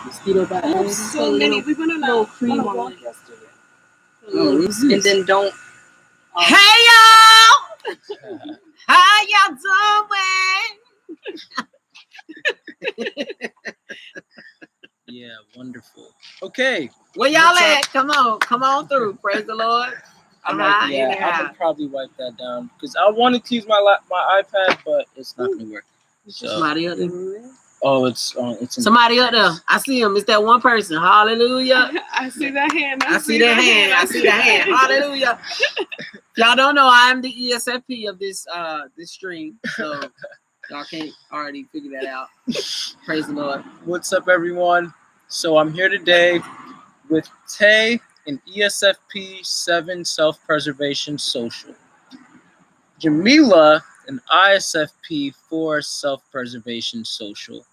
Mosquito bite. I have so many. We went on a walk yesterday. And then don't. Hey y'all! How y'all doing? Yeah, wonderful. Okay. Where y'all at? Come on through. Praise the Lord. I'm gonna probably wipe that down because I wanted to use my iPad, but it's not gonna work. So. Somebody up there. Oh, it's somebody up there. I see him. It's that one person. Hallelujah. I see that hand. I see that hand. Hallelujah. Y'all don't know I'm the ESFP of this stream, so y'all can't already figure that out. Praise the Lord. What's up, everyone? So I'm here today with Tay, an ESFP 7 self-preservation social. Jamila, an ISFP 4 self-preservation social.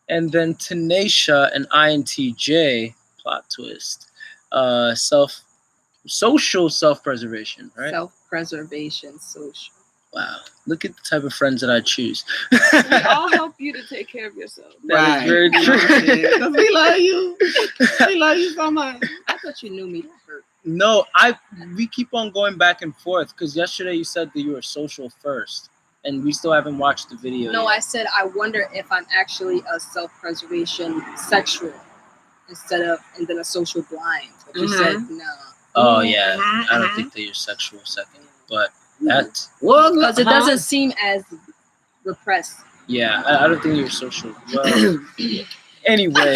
And then Tanisha, an INTJ, plot twist, social self-preservation, right? Self-preservation social. Wow. Look at the type of friends that I choose. We all help you to take care of yourself. That is very true. Because we love you. We love you so much. I thought you knew me. That hurt. No, we keep on going back and forth because yesterday you said that you were social first. And we still haven't watched the video No, yet. I said I wonder if I'm actually a self-preservation sexual and then a social blind. But you said no. Oh, yeah. I don't think that you're sexual second. But that's... Well, because it doesn't seem as repressed. Yeah, I don't think you're social. Well, anyway.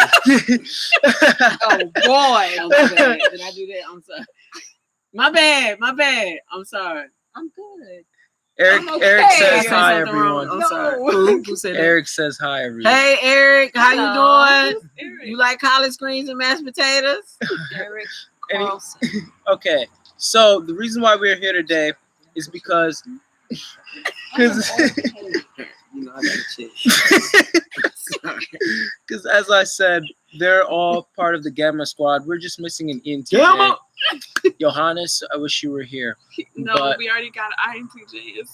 Oh, boy. I'm sorry. Did I do that? I'm sorry. My bad. I'm sorry. I'm good. Eric says hi, everyone. I'm sorry. Who said that? Eric says hi, everyone. Hey, Eric. How you doing? Eric. You like collard greens and mashed potatoes? Eric Carlson. Okay, so the reason why we're here today is because as I said, they're all part of the Gamma Squad. We're just missing an ENTJ. Gamma! Johannes, I wish you were here. No, but we already got INTJs.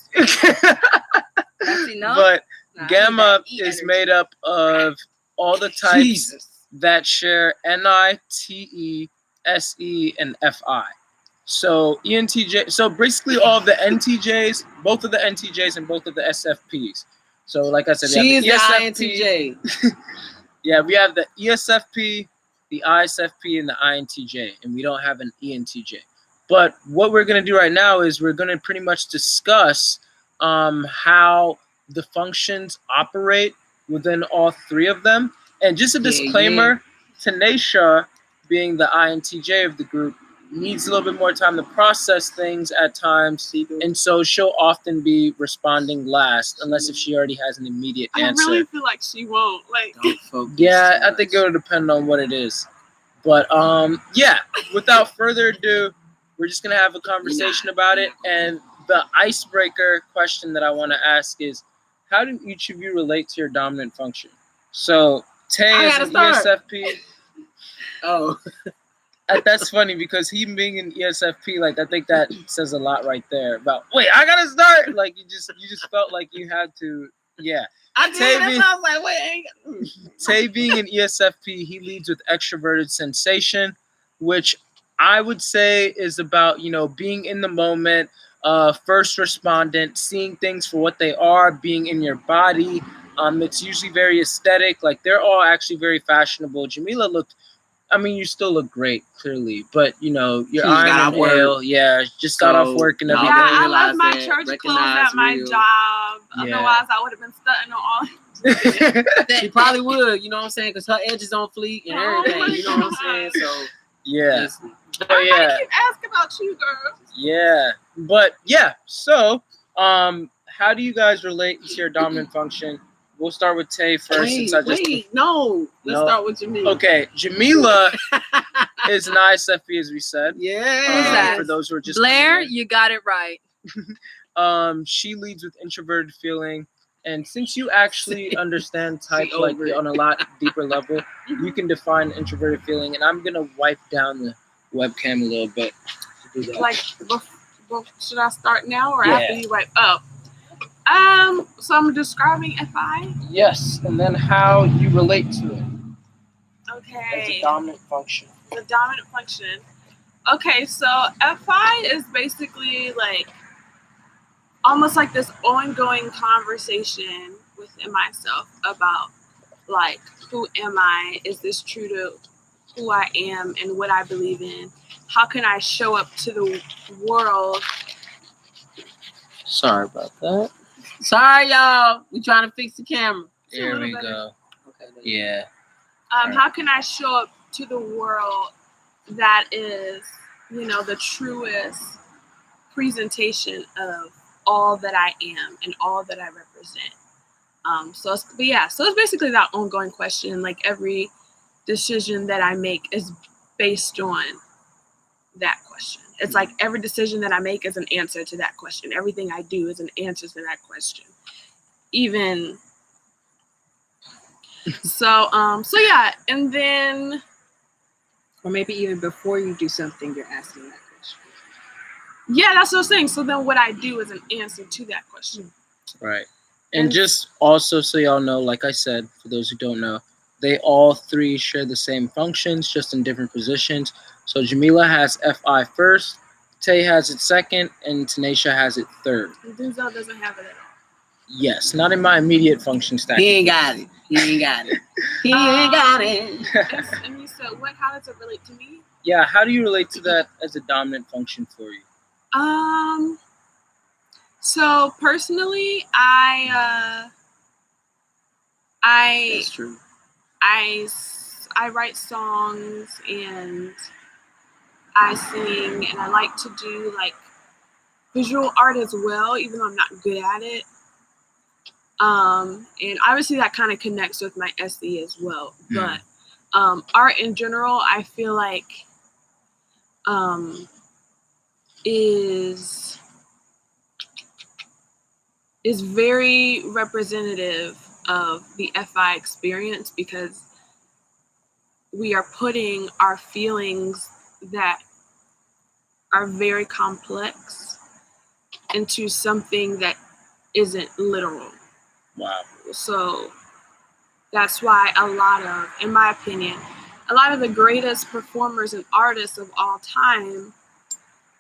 That's enough. But Gamma is made up of all the types that share Ni, Te, Se, and Fi. So ENTJ, so basically all of the NTJs, both of the NTJs and both of the SFPs. So like I said, she is the INTJ. Yeah, we have the ESFP, the ISFP, and the INTJ, and we don't have an ENTJ. But what we're going to do right now is we're going to pretty much discuss how the functions operate within all three of them. And just a disclaimer, Tanisha, being the INTJ of the group, needs a little bit more time to process things at times, and so she'll often be responding last, unless if she already has an immediate answer. I really feel like she won't. Yeah, I think it will depend on what it is. But yeah, without further ado, we're just gonna have a conversation about it. And the icebreaker question that I want to ask is, how do each of you relate to your dominant function? So Tay is an ESFP. Oh. That's funny because he being an ESFP, like I think that says a lot right there about. Wait, I gotta start. Like you just felt like you had to. Yeah. I did. That's why I was like, wait. Tay being an ESFP, he leads with extroverted sensation, which I would say is about being in the moment, first respondent, seeing things for what they are, being in your body. It's usually very aesthetic. Like they're all actually very fashionable. Jamila looked. I mean, you still look great, clearly, but your iron and ale, just got off work and everything. Yeah, I love my church clothes at my job. Yeah. Otherwise, I would have been stunting on all. She probably would, you know what I'm saying? Because her edges on fleek and everything, you know what I'm saying? So yeah. I keep asking about you, girl. Yeah, but yeah. So, how do you guys relate to your dominant function? We'll start with Tay first. Let's start with Jamila. Okay, Jamila is an ISFP, as we said. Yeah. For those who are just Blair, you got it right. She leads with introverted feeling, and since you actually understand type on a lot deeper level, you can define introverted feeling. And I'm gonna wipe down the webcam a little bit. Should I start now or after you wipe up? So I'm describing FI. Yes, and then how you relate to it. as Okay. a dominant function? The dominant function. Okay, so FI is basically like almost like this ongoing conversation within myself about like who am I? Is this true to who I am and what I believe in? How can I show up to the world? Sorry about that. Sorry, y'all. We trying to fix the camera. There little we better. go. Okay. Yeah. How can I show up to the world that is, you know, the truest presentation of all that I am and all that I represent? So it's basically that ongoing question. Like every decision that I make is based on that question. It's like every decision that I make is an answer to that question. Everything I do is an answer to that question. Even so yeah, and then Or maybe even before you do something, you're asking that question. yeah, that's what I'm saying. So then what I do is an answer to that question. Right. And And- just also so y'all know, like I said, for those who don't know, they all three share the same functions, just in different positions. So Jamila has FI first, Tay has it second, and Tanisha has it third. And Denzel doesn't have it at all. Yes, not in my immediate function stack. He ain't got it. He ain't got it. He ain't got it. And you said, how does it relate to me? Yeah, how do you relate to that as a dominant function for you? So personally, That's true. I write songs and I sing and I like to do like visual art as well, even though I'm not good at it. And obviously that kind of connects with my SE as well. But art in general, I feel like is very representative of the FI experience because we are putting our feelings that are very complex into something that isn't literal. Wow. So that's why in my opinion, a lot of the greatest performers and artists of all time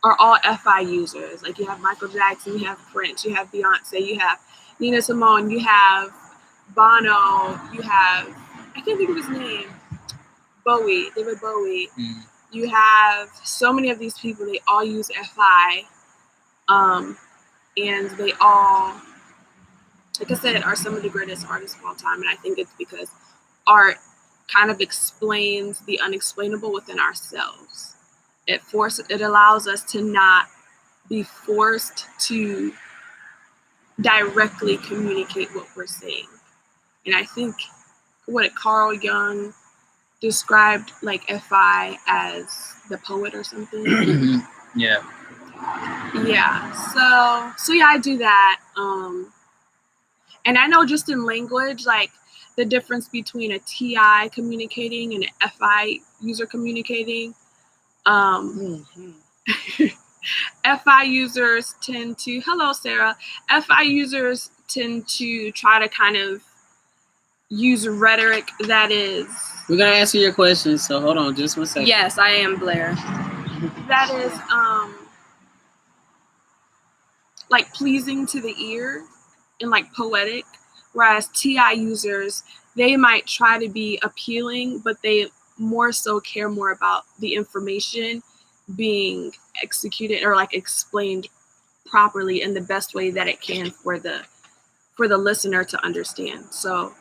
are all FI users. Like you have Michael Jackson, you have Prince, you have Beyonce, you have Nina Simone, you have Bono, you have, I can't think of his name, David Bowie. You have so many of these people, they all use FI. And they all, like I said, are some of the greatest artists of all time. And I think it's because art kind of explains the unexplainable within ourselves. It allows us to not be forced to directly communicate what we're saying. And I think Carl Jung described like FI as the poet or something. Yeah. So yeah, I do that. And I know just in language, like the difference between a TI communicating and an FI user communicating. FI users tend to, hello Sarah, FI users tend to try to kind of use rhetoric that is. We're gonna answer your questions, so hold on just 1 second. Yes, I am Blair. That is like pleasing to the ear and like poetic, whereas TI users, they might try to be appealing, but they more so care more about the information being executed or like explained properly in the best way that it can for the listener to understand. So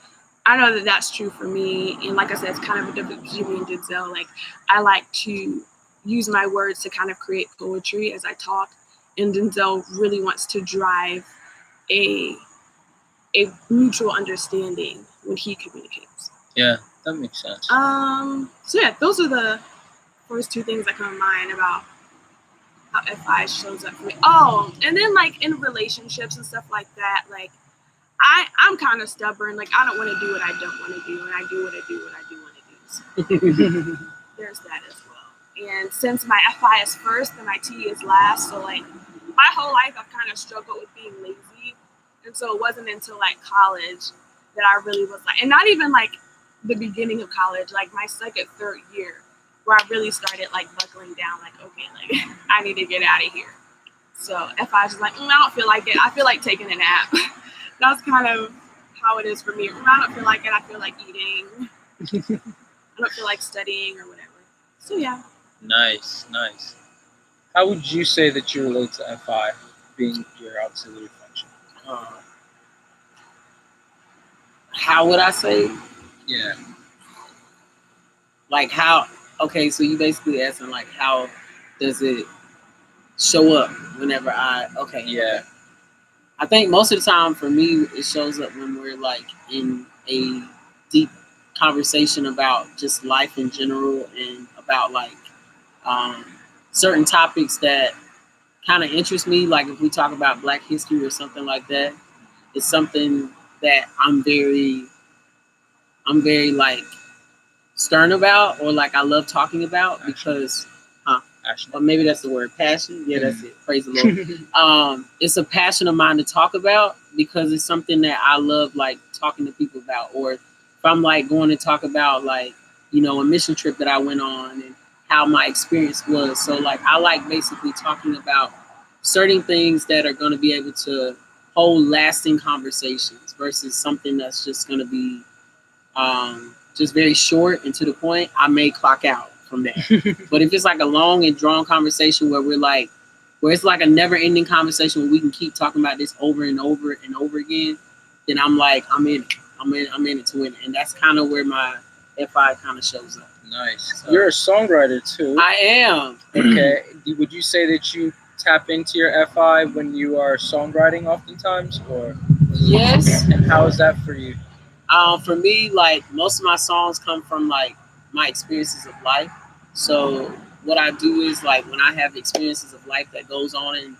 I know that that's true for me, and like I said, it's kind of a difference between me and Denzel. Like I like to use my words to kind of create poetry as I talk, and Denzel really wants to drive a mutual understanding when he communicates. Yeah, that makes sense. So yeah, those are the first two things that come to mind about how FI shows up for me. Oh, and then like in relationships and stuff like that, like I'm kind of stubborn. Like I don't want to do what I don't want to do, and I do what I do what I do want to do. So there's that as well. And since my FI is first and my T is last, so like my whole life I've kind of struggled with being lazy. And so it wasn't until like college that I really was like, and not even like the beginning of college, like my second, third year, where I really started like buckling down, like, okay, like I need to get out of here. So FI is just like, I don't feel like it. I feel like taking a nap. That's kind of how it is for me. I don't feel like it. I feel like eating. I don't feel like studying or whatever. So yeah. Nice. How would you say that you relate to FI, being your auxiliary function? How would I say? Yeah. Like how? Okay, so you basically asking like how does it show up whenever I? Okay. Yeah. I think most of the time for me, it shows up when we're like in a deep conversation about just life in general and about like certain topics that kind of interest me. Like if we talk about Black history or something like that, it's something that I'm very like stern about, or like I love talking about because, or maybe that's the word, passion. Yeah, that's it. Praise the Lord. It's a passion of mine to talk about because it's something that I love, like talking to people about. Or if I'm like going to talk about like, you know, a mission trip that I went on and how my experience was. So like I like basically talking about certain things that are going to be able to hold lasting conversations versus something that's just going to be just very short and to the point. I may clock out from that. But if it's like a long and drawn conversation where it's like a never ending conversation where we can keep talking about this over and over and over again, then I'm like, I'm in it to win it. And that's kind of where my FI kind of shows up. Nice. So, you're a songwriter too. I am. Okay. Would you say that you tap into your FI when you are songwriting oftentimes, or? Yes. And how is that for you? For me, like most of my songs come from like my experiences of life. So what I do is like when I have experiences of life that goes on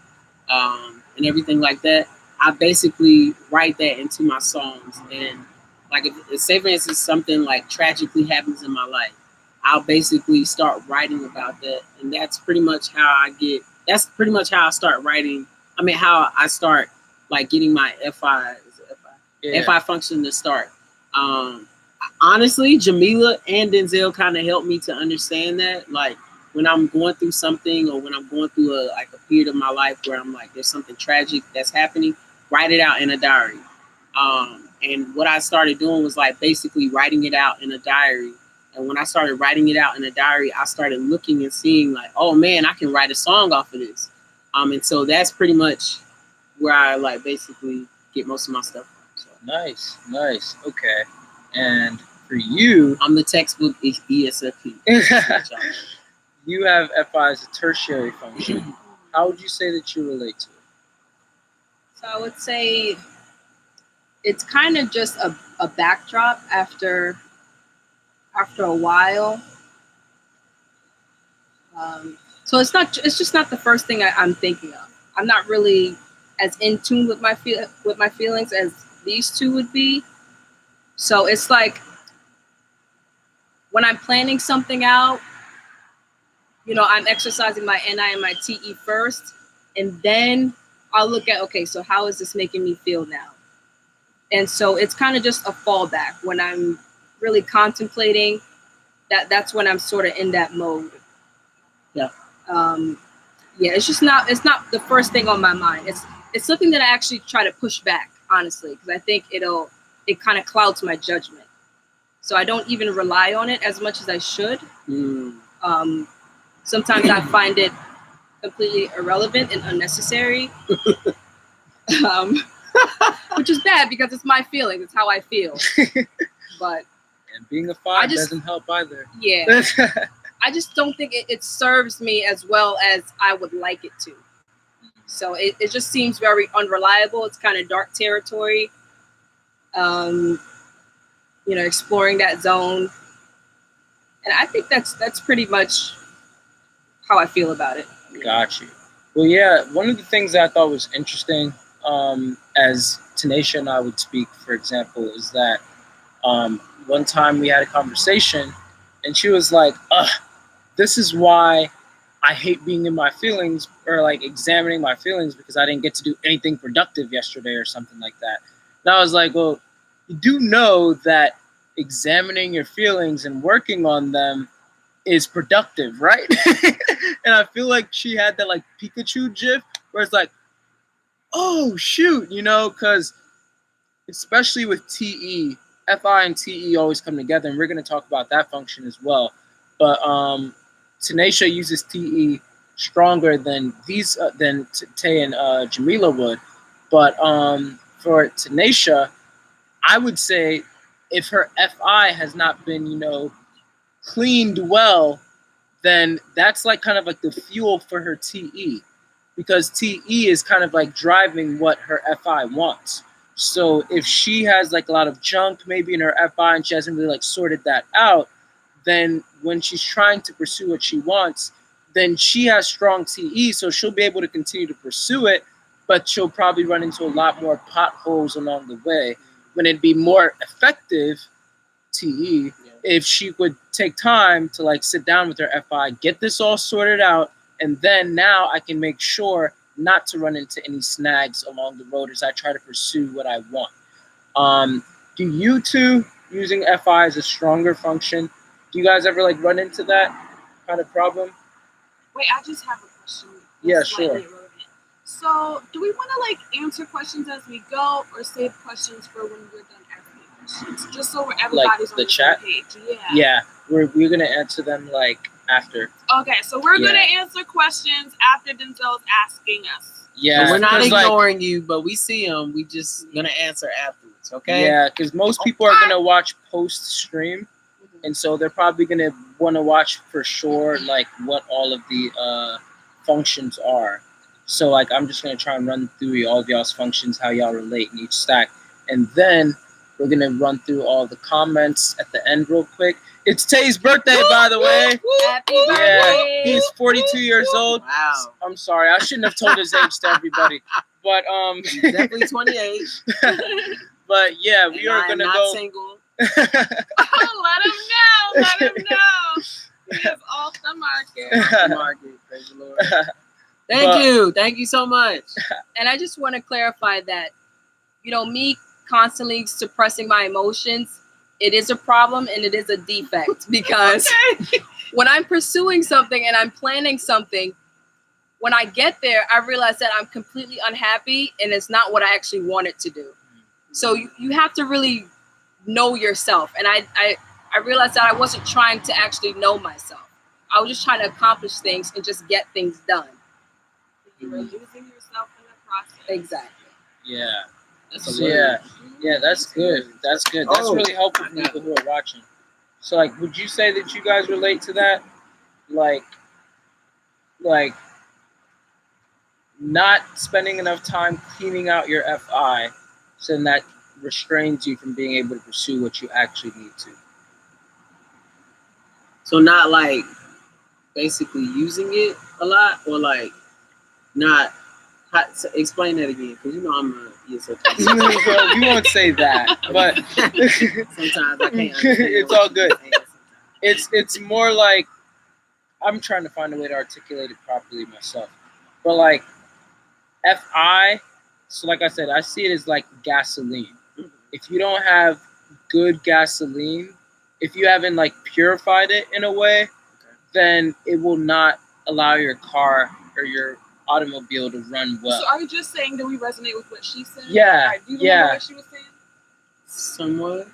and everything like that, I basically write that into my songs. And like if say for instance something like tragically happens in my life, I'll basically start writing about that, and that's pretty much how I start writing. I mean, how I start like getting my FI. FI function to start. Honestly, Jamila and Denzel kind of helped me to understand that. Like when I'm going through something, or when I'm going through a period of my life where I'm like, there's something tragic that's happening, write it out in a diary. And what I started doing was like basically writing it out in a diary. And when I started writing it out in a diary, I started looking and seeing like, oh man, I can write a song off of this. And so that's pretty much where I like basically get most of my stuff from. So. Nice. Okay. And for you, I'm the textbook ESFP. You have FI as a tertiary function. How would you say that you relate to it? So I would say it's kind of just a backdrop after a while. So it's just not the first thing I'm thinking of. I'm not really as in tune with my feelings as these two would be. So it's like when I'm planning something out, you know, I'm exercising my NI and my TE first, and then I'll look at, okay, so how is this making me feel now? And so it's kind of just a fallback when I'm really contemplating. That's when I'm sort of in that mode. Yeah. It's not the first thing on my mind. It's something that I actually try to push back, honestly, because I think it kind of clouds my judgment. So I don't even rely on it as much as I should. Sometimes I find it completely irrelevant and unnecessary, which is bad because it's my feelings. It's how I feel. But and being a 5 doesn't help either. Yeah. I just don't think it serves me as well as I would like it to. So it just seems very unreliable. It's kind of dark territory. Exploring that zone. And I think that's pretty much how I feel about it. Got you. Well, yeah, one of the things that I thought was interesting, as Tanisha and I would speak, for example, is that one time we had a conversation and she was like, this is why I hate being in my feelings or like examining my feelings, because I didn't get to do anything productive yesterday or something like that. And I was like, well, you do know that examining your feelings and working on them is productive, right? And I feel like she had that like Pikachu gif where it's like, oh shoot, because especially with TE, FI and TE always come together, and we're going to talk about that function as well. But Tanisha uses TE stronger than Tay and Jamila would. But for Tanisha, I would say if her FI has not been, cleaned well, then that's like kind of like the fuel for her TE, because TE is kind of like driving what her FI wants. So if she has like a lot of junk maybe in her FI and she hasn't really like sorted that out, then when she's trying to pursue what she wants, then she has strong TE, so she'll be able to continue to pursue it, but she'll probably run into a lot more potholes along the way. When it'd be more effective, TE, if she would take time to like sit down with her FI, get this all sorted out, and then now I can make sure not to run into any snags along the road as I try to pursue what I want. Do you two using FI as a stronger function? Do you guys ever like run into that kind of problem? Wait, I just have a question. Yeah, sure. Irrelevant. So, do we want to like answer questions as we go, or save questions for when we're done asking questions, just so everybody's on the chat? same page? Yeah, we're gonna answer them like after. Okay, so we're gonna answer questions after Denzel's asking us. Yeah, so we're not ignoring you, but we see them. We just gonna answer afterwards. Okay? Yeah, because most people are gonna watch post stream, and so they're probably gonna want to watch for sure like what all of the functions are. So like I'm just gonna try and run through all of y'all's functions, how y'all relate in each stack, and then we're gonna run through all the comments at the end real quick. It's Tay's birthday, by the way. Happy birthday! Yeah, he's 42 years old. Wow. I'm sorry, I shouldn't have told his age to everybody, but He's definitely 28. But yeah, we are gonna go. Single. Let him know. Let him know. He is off the market. Praise the Lord. Thank you so much. And I just want to clarify that, me constantly suppressing my emotions, it is a problem and it is a defect, because when I'm pursuing something and I'm planning something, when I get there, I realize that I'm completely unhappy and it's not what I actually wanted to do. So you have to really know yourself. And I realized that I wasn't trying to actually know myself. I was just trying to accomplish things and just get things done. You were losing yourself in the process. Exactly. Yeah. Yeah, that's good. That's good. That's really helpful for people who are watching. So, like, would you say that you guys relate to that? Like not spending enough time cleaning out your FI, so then that restrains you from being able to pursue what you actually need to. So not like basically using it a lot, or like not. So explain that again, because I'm a ESFP. Well, we won't say that, but sometimes I can't. It's all good. It's more like I'm trying to find a way to articulate it properly myself. But like FI, so like I said, I see it as like gasoline. If you don't have good gasoline, if you haven't like purified it in a way, then it will not allow your car or your automobile to run well. So are you just saying that we resonate with what she said? Yeah. Do you remember what she was saying? Somewhat.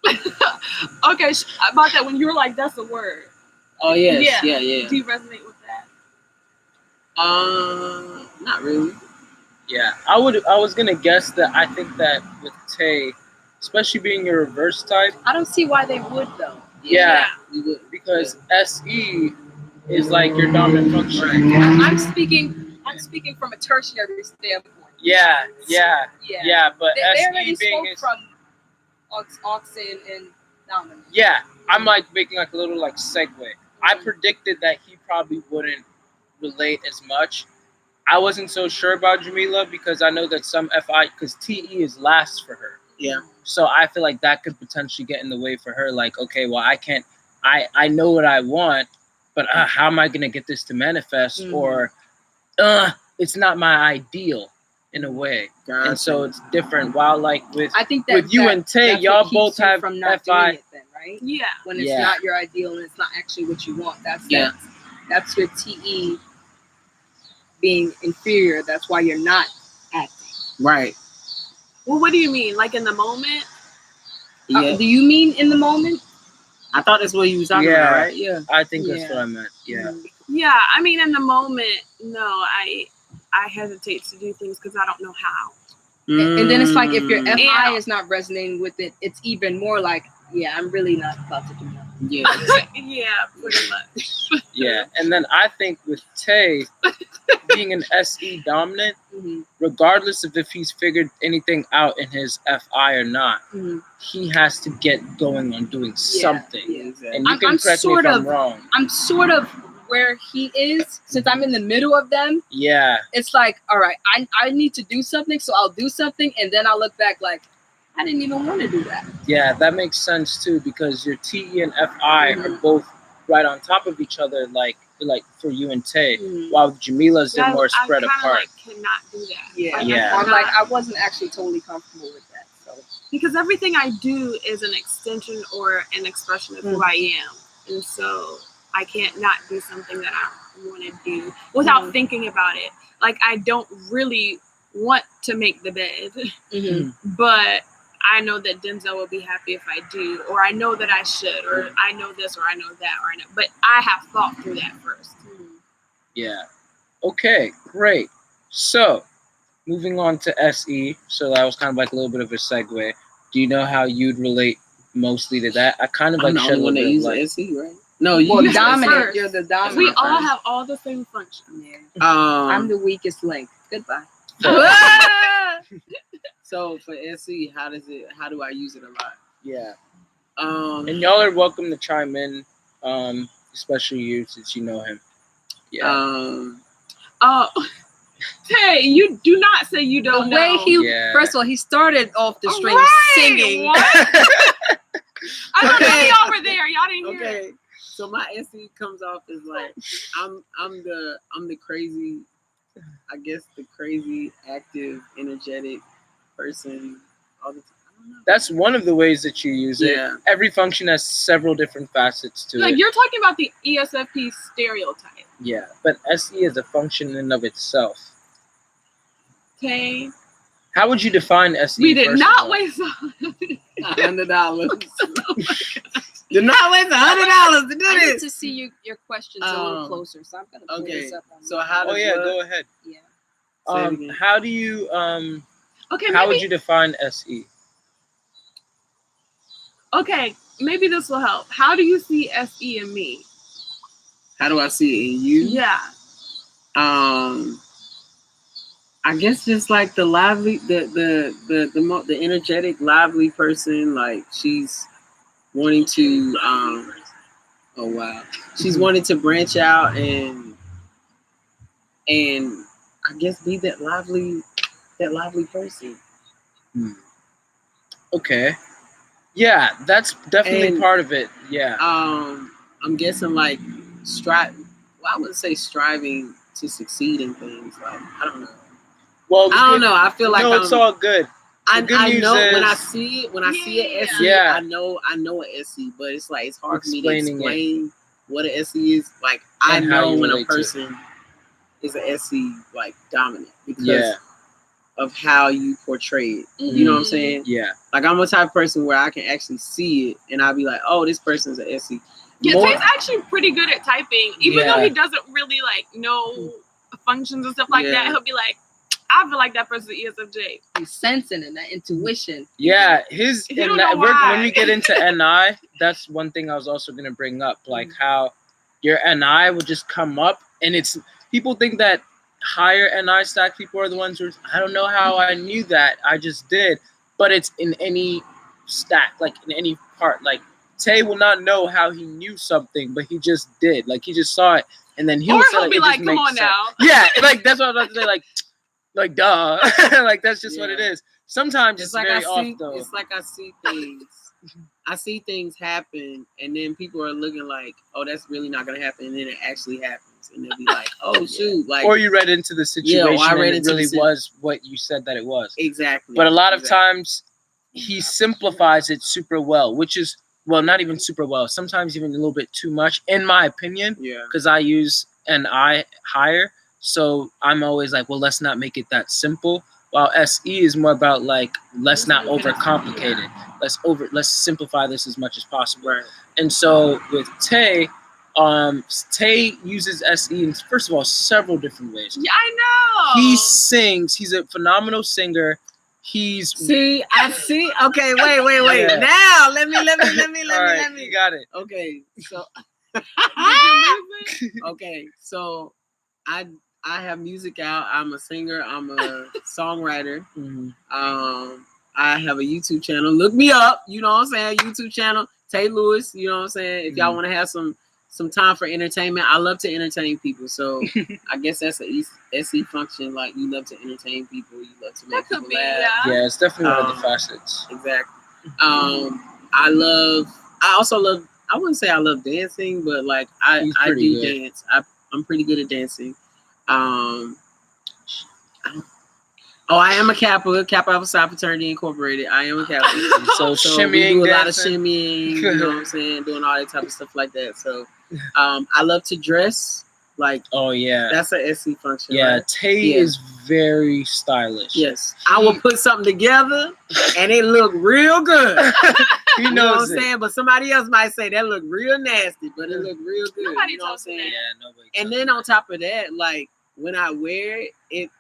Okay, about that, when you were like, that's a word. Oh yes, yeah. Do you resonate with that? Not really. Yeah, I was gonna guess that. I think that with Tay, especially being your reverse type, I don't see why they would though. Yeah, because SE is like your dominant function. I'm speaking from a tertiary standpoint. Yeah. But they SE already being spoke from oxen and dominant. Yeah, I'm like making like a little like segue. I predicted that he probably wouldn't relate as much. I wasn't so sure about Jamila because I know that some FI, because TE is last for her. Yeah. So I feel like that could potentially get in the way for her. Like, okay, well, I know what I want, but how am I going to get this to manifest? Mm-hmm. Or it's not my ideal. in a way. Gotcha. And so it's different. While like with I think that with you and Tay, that's y'all what both keeps you have from not FI. doing it then, right? Yeah. When it's Yeah. not your ideal and it's not actually what you want. That's your TE being inferior. That's why you're not acting. Right. Well, what do you mean? Like in the moment? Yeah. Do you mean in the moment? I thought that's what you was talking about, right? Yeah. I think that's Yeah. what I meant. Yeah. Mhm. Yeah, I mean, in the moment, no, I hesitate to do things because I don't know how. And then it's like if your Mm. FI is not resonating with it, it's even more like, yeah, I'm really not about to do that. Yeah. Yeah, pretty much. Yeah. And then I think with Tay being an SE dominant, Mm-hmm. regardless of if he's figured anything out in his FI or not, Mm-hmm. he has to get going on doing something. Yeah. Exactly. And you can I'm correct me if sort I'm of- wrong. I'm sort of where he is, since I'm in the middle of them. Yeah. It's like, all right, I need to do something, so I'll do something, and then I'll look back like, I didn't even want to do that. Yeah, that makes sense too, because your TE and FI are both right on top of each other, like for you and Tay, Mhm. while with Jamila's they're more spread I apart. like cannot do that. Yeah. Yeah. I'm like, I wasn't actually totally comfortable with that. So Because everything I do is an extension or an expression of who I am. And so I can't not do something that I want to do without thinking about it. Like, I don't really want to make the bed, but I know that Denzel will be happy if I do, or I know that I should, or I know this, or I know that, or I know. But I have thought through that first. Yeah. Okay, great. So, moving on to SE. So that was kind of like a little bit of a segue. Do you know how you'd relate mostly to that? I kind of I'm like the shed a only one little that bit of uses light. SE, right? No, you well, use dominant. first. You're the dominant. We all first. have all the same functions. Yeah. I'm I'm the weakest link. Goodbye. So for SE, how do I use it a lot? Yeah. And y'all are welcome to chime in, especially you since you know him. Yeah. Oh, Tay, you do not say you The don't way know. he, first of all, he started off the string Right, singing. what? I don't know Okay. y'all were there. Y'all didn't hear it. okay, so my SE comes off as like I'm the crazy, I guess the crazy, active, energetic person all the time. I don't know. That's one of the ways that you use it. Yeah. Every function has several different facets to Like, it. you're talking about the ESFP stereotype. Yeah, but SE is a function in and of itself. Okay. How would you define SE? We did first of not all? waste $100. Did not waste $100 to do I need this. to see your questions a little closer, so I'm gonna pull Okay. this up on So my- how does Go ahead. Yeah. Say it again. How do you Okay, how would maybe, you define SE? okay, maybe this will help. How do you see SE in me? How do I see it in you? Yeah. I guess just like the lively, the energetic, lively person. Like she's wanting to. Oh wow, she's wanting to branch out and I guess be that lively person. Okay. Yeah, that's definitely And, part of it. Yeah. I'm guessing like Well, I wouldn't say striving to succeed in things. Like I don't know. Well, I don't know. I feel like it's all good. I good news know when I is- see it, when I see an SE, Yeah. I know a SE, but it's like it's hard for me to Explaining it. explain what an SE is. Like I And how know you when a relate to it. person is an SE like dominant because Yeah. of how you portray it. You know what I'm saying? Yeah. Like I'm a type of person where I can actually see it and I'll be like, oh, this person's an SE. Yeah, More- Tay's actually pretty good at typing. Even though Yeah. he doesn't really, like, know functions and stuff like Yeah. that, he'll be like, I feel like that person's ESFJ. He's sensing and that intuition. Yeah, You don't know when why. we get into NI, that's one thing I was also gonna bring up, like how your NI will just come up, and it's people think that higher NI stack people are the ones who I don't know how I knew that, I just did, but it's in any stack, like in any part. Like Tay will not know how he knew something, but he just did, like he just saw it, and then Or he'll he'll be it like, just come makes on sense. now. Yeah, like that's what I was about to say, like duh, like that's just what it is. Sometimes it's It's like very I off see. though. It's like I see things. I see things happen, and then people are looking like, "Oh, that's really not gonna happen," and then it actually happens. problems, and they'll be like, "Oh shoot!" Like, or you read into the situation I read and it into the really was what you said that it was. exactly. But a lot of times he simplifies it super well, which is, well, not even super well. Sometimes even a little bit too much, in my opinion, Yeah. because I use an I higher. So I'm always like, well, let's not make it that simple. While SE is more about like, let's not overcomplicate it. Let's simplify this as much as possible. Right. And so with Tay, Tay uses SE in, first of all, several different ways. Yeah, I know. He sings. He's a phenomenal singer. He's I see. Okay, wait. Yeah. Now let me. all right. You got it. Okay, so okay, so I have music out. I'm a singer. I'm a songwriter. Mhm. I have a YouTube channel. Look me up. You know what I'm saying? YouTube channel. Tay Lewis. You know what I'm saying? If y'all want to have some time for entertainment, I love to entertain people. So I guess that's a SE function. Like, you love to entertain people. You love to make That could people be, laugh. yeah. Yeah, it's definitely one of the facets. Exactly. I also love. I wouldn't say I love dancing, but like I pretty do good. dance. I'm pretty good at dancing. I am a Kappa Alpha Psi Fraternity Incorporated. I am a Kappa. So we shimmying, do a lot of dancing. shimmying, you know what I'm saying, doing all that type of stuff like that. So I love to dress. Like, Oh yeah, that's an SE function. yeah. Right? Tay Yeah. is very stylish. Yes, I will put something together and it look real good. He You know what I'm knows it. saying? But somebody else might say that look real nasty, but it look real good. Nobody You know what I'm tells me saying? that. Yeah, nobody. And then on top of that, like, when I wear it,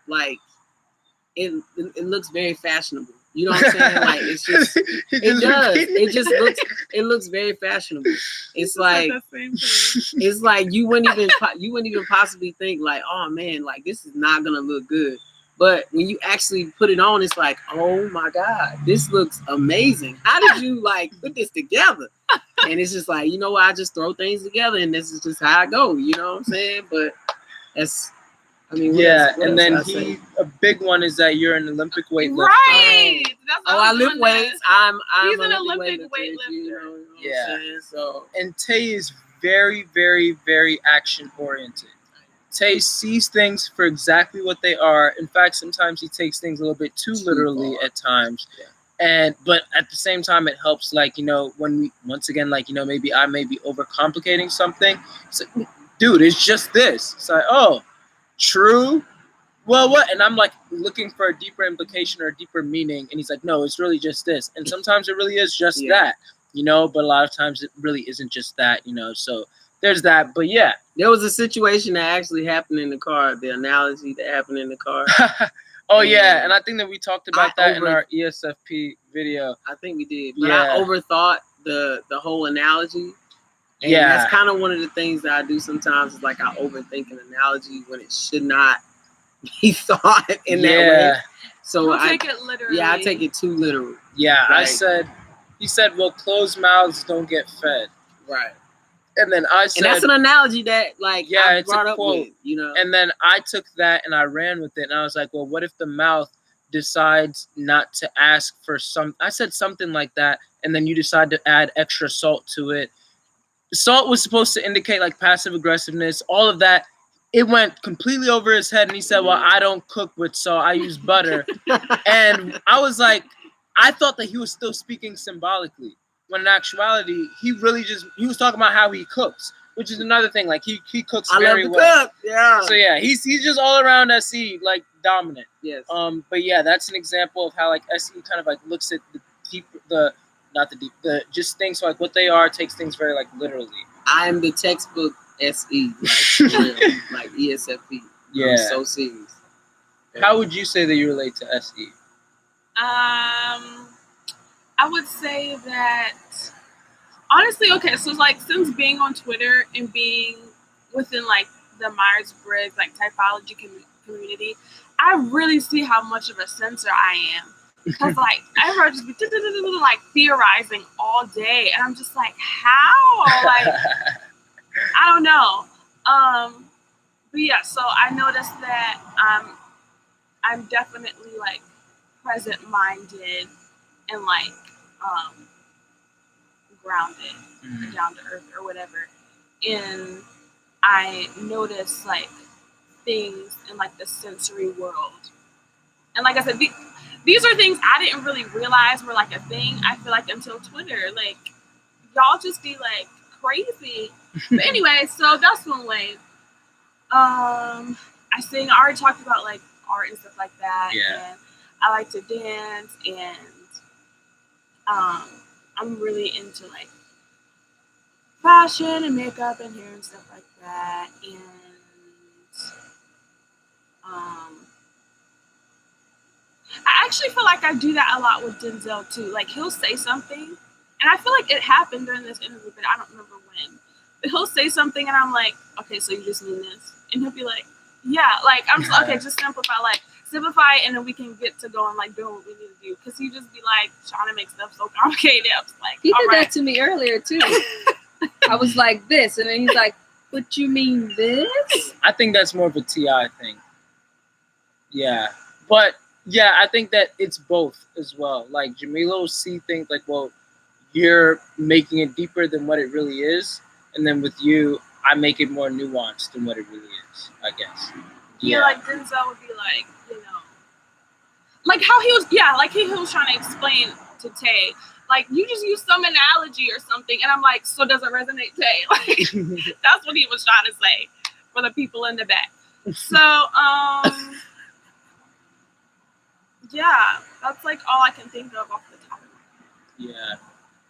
it looks very fashionable. You know what I'm saying? Like, it's just it does. It looks very fashionable. It's like it's like you wouldn't even possibly think like, oh man, like this is not gonna look good. But when you actually put it on, it's like, oh my God, this looks amazing. How did you like put this together? And it's just like, you know what, I just throw things together and this is just how I go. You know what I'm saying? But that's, I mean, what Yeah, else and then I say? a big one is that you're an Olympic weightlifter. Right. That's what I was lift doing weights. this. I'm He's an Olympic Olympic weightlifter. You know what Yeah. I'm saying? So And Tay is very, very, very action oriented. Tay sees things for exactly what they are. In fact, sometimes he takes things a little bit too literally far. at times. Yeah. But at the same time, it helps, like, you know, when we, once again, like, you know, maybe I may be overcomplicating something. It's like, dude, it's just this. It's like, oh, true. Well, what? And I'm like looking for a deeper implication or a deeper meaning. And he's like, no, it's really just this. And sometimes it really is just that, you know, but a lot of times it really isn't just that, you know. So there's that. But yeah. There was a situation that actually happened in the car, the analogy that happened in the car. Oh, yeah. And I think that we talked about that in our ESFP video. I think we did. But I overthought the whole analogy. And Yeah. that's kind of one of the things that I do sometimes, is like I overthink an analogy when it should not be thought in that way. So I take it literally. Yeah, I take it too literal. Yeah, Like, he said, well, closed mouths don't get fed. Right. And then I said, and that's an analogy that, like, I it's brought a up quote. with, you know. And then I took that and I ran with it. And I was like, well, what if the mouth decides not to ask for I said something like that. And then you decide to add extra salt to it. Salt was supposed to indicate like passive aggressiveness, all of that. It went completely over his head. And he said, well, I don't cook with salt. I use butter. And I was like, I thought that he was still speaking symbolically. When in actuality, he was talking about how he cooks, which is another thing. Like, he cooks very well. Cook. Yeah. So yeah, he's just all around SE, like, dominant. Yes. But yeah, that's an example of how like SE kind of like looks at just things like what they are, takes things very like literally. I am the textbook SE, like, for real, like ESFP. Yeah. I'm so serious. How would you say that you relate to SE? I would say that, honestly, okay, so it's like, since being on Twitter and being within like the Myers-Briggs like typology community, I really see how much of a censor I am. Because like I just be like theorizing all day, and I'm just like, how? Like, I don't know. But yeah, so I noticed that I'm definitely like present-minded and like grounded, down to earth or whatever. And I notice like things in like the sensory world. And like I said, these are things I didn't really realize were like a thing. I feel like until Twitter, like y'all just be like crazy. But anyway, so that's one way. I sing. I already talked about like art and stuff like that. Yeah. And I like to dance, and I'm really into like fashion and makeup and hair and stuff like that. And I actually feel like I do that a lot with Denzel too. Like he'll say something, and I feel like it happened during this interview, but I don't remember when. But he'll say something, and I'm like, okay, so you just mean this, and he'll be like, yeah, like I'm just, okay, just simplify, and then we can get to going like doing what we need to do. Because he just be like trying to make stuff so complicated. I was like, he did that to me earlier too. I was like this, and then he's like, "What you mean this?" I think that's more of a TI thing. Yeah, but yeah, I think that it's both as well. Like Jamila will see things like, well, you're making it deeper than what it really is, and then with you, I make it more nuanced than what it really is, I guess. Yeah, like Denzel would be like, you know, like how he was, like he was trying to explain to Tay, like you just use some analogy or something, and I'm like, so does it resonate, Tay? Like that's what he was trying to say for the people in the back. So, yeah, that's like all I can think of off the top of my head. Yeah.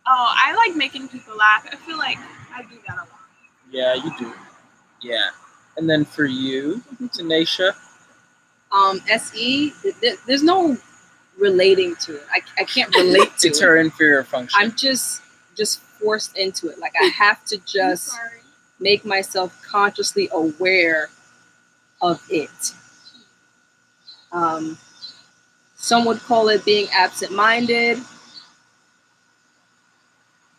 Oh, I like making people laugh. I feel like I do that a lot. Yeah, you do. Yeah. And then for you, Tanisha? SE, there's no relating to it. I can't relate to it. It's her inferior function. I'm just forced into it. Like I have to just make myself consciously aware of it. Some would call it being absent-minded.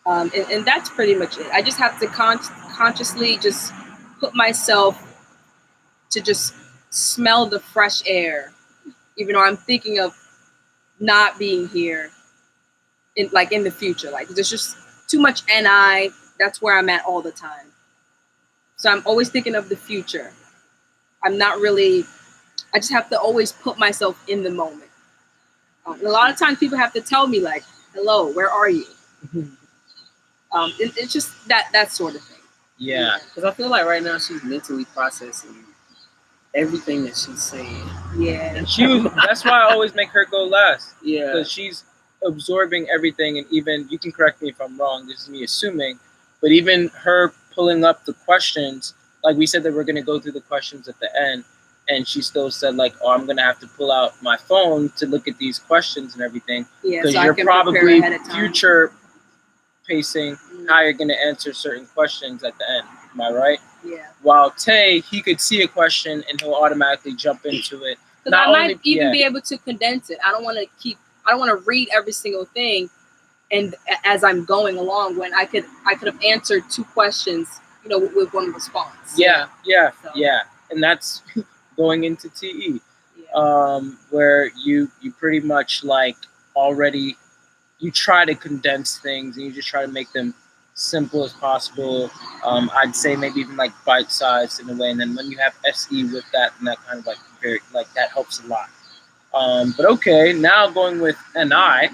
And that's pretty much it. I just have to consciously just put myself to just smell the fresh air, even though I'm thinking of not being here in the future. Like there's just too much NI. That's where I'm at all the time. So I'm always thinking of the future. I'm not really, I just have to always put myself in the moment. A lot of times people have to tell me like, hello, where are you? It's just that sort of thing. Yeah, because I feel like right now she's mentally processing everything that she's saying. Yeah. And that's why I always make her go last. Yeah. Because she's absorbing everything, and even, you can correct me if I'm wrong, this is me assuming, but even her pulling up the questions, like we said that we're going to go through the questions at the end, and she still said like, oh, I'm going to have to pull out my phone to look at these questions and everything. Yeah, because so you're probably future pacing how you're going to answer certain questions at the end. Am I right? Yeah. While Tay, he could see a question and he'll automatically jump into it. Because I might even be able to condense it. I don't want to read every single thing, and as I'm going along, when I could have answered two questions, with one response. Yeah. And that's going into TE, where you pretty much like already, you try to condense things and you just try to make them simple as possible. I'd say maybe even like bite-sized in a way. And then when you have SE with that, and that kind of like very, like that helps a lot. But okay, now going with NI,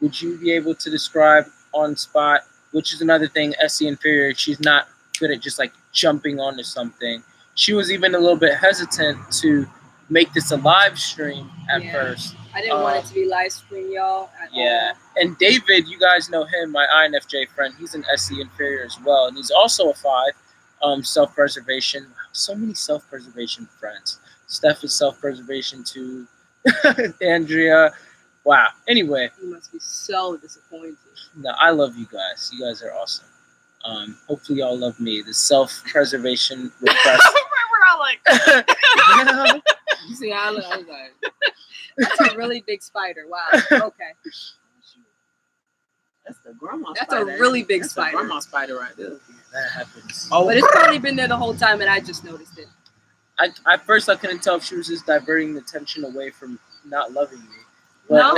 would you be able to describe on spot, which is another thing, SE inferior, she's not good at just like jumping onto something. She was even a little bit hesitant to make this a live stream at first. I didn't want it to be live stream, y'all. Yeah. And David, you guys know him, my INFJ friend. He's an SE inferior as well. And he's also a 5, self-preservation. So many self-preservation friends. Steph is self-preservation too. Andrea. Wow. Anyway. You must be so disappointed. No, I love you guys. You guys are awesome. Hopefully y'all love me. The self-preservation repressed. We're all like, you see how I look? I was like, that's a really big spider. Wow. Okay. That's the grandma That's spider. A really big That's spider. The grandma spider right there. That happens. Oh, but it's probably been there the whole time, and I just noticed it. At first, I couldn't tell if she was just diverting the attention away from not loving me. But, No.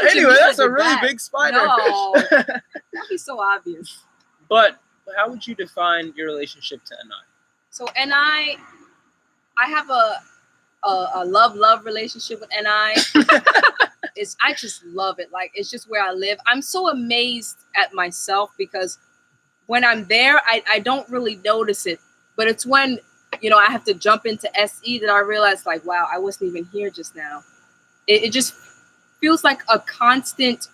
Anyway, that's a really big spider. No. That'd be so obvious. But how would you define your relationship to NI? So NI, I have a love relationship with NI. I just love it. Like, it's just where I live. I'm so amazed at myself because when I'm there, I don't really notice it. But it's when, I have to jump into SE that I realize, like, wow, I wasn't even here just now. It just feels like a constant,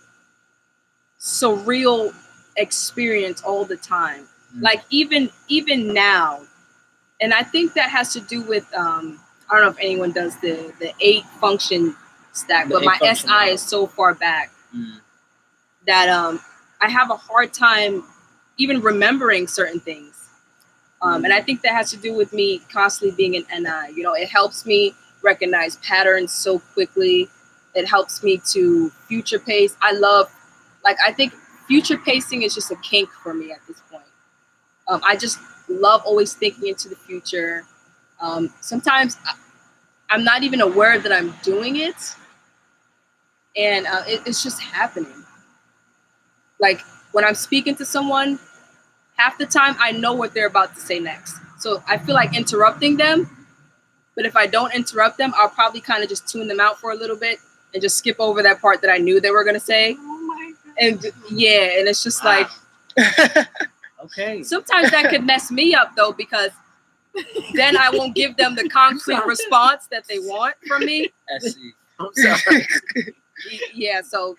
surreal experience all the time. Like, even now. And I think that has to do with, I don't know if anyone does the 8 function stack, but my SI is so far back that I have a hard time even remembering certain things. And I think that has to do with me constantly being an NI. It helps me recognize patterns so quickly. It helps me to future pace. I think future pacing is just a kink for me at this point. I just love always thinking into the future. Sometimes I'm not even aware that I'm doing it. And it's just happening. Like, when I'm speaking to someone, half the time I know what they're about to say next. So I feel like interrupting them. But if I don't interrupt them, I'll probably kind of just tune them out for a little bit and just skip over that part that I knew they were going to say. Oh my God. And and it's just like, okay. Sometimes that could mess me up, though, because then I won't give them the concrete response that they want from me. SE. I'm sorry. Yeah, so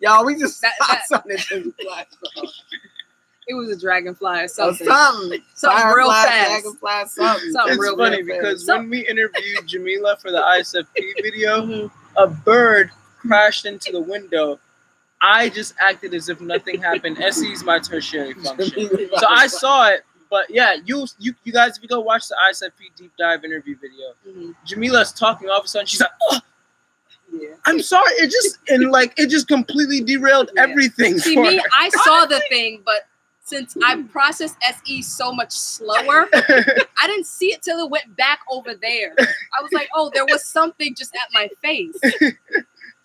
Y'all, we just That- saw something. it was a dragonfly or something. Something Real fast. Dragonfly, something. Something It's real funny fast. because So- when we interviewed Jamila for the ISFP video, Mhm. a bird crashed into the window. I just acted as if nothing happened. SE is my tertiary function. So I saw it, but yeah, you guys, if you go watch the ISFP deep dive interview video, Mhm. Jamila's talking, all of a sudden she's like, oh, Yeah. I'm sorry, it just completely derailed Yeah. everything. See, for me, her. I saw the thing, but since I processed SE so much slower, I didn't see it till it went back over there. I was like, oh, there was something just at my face.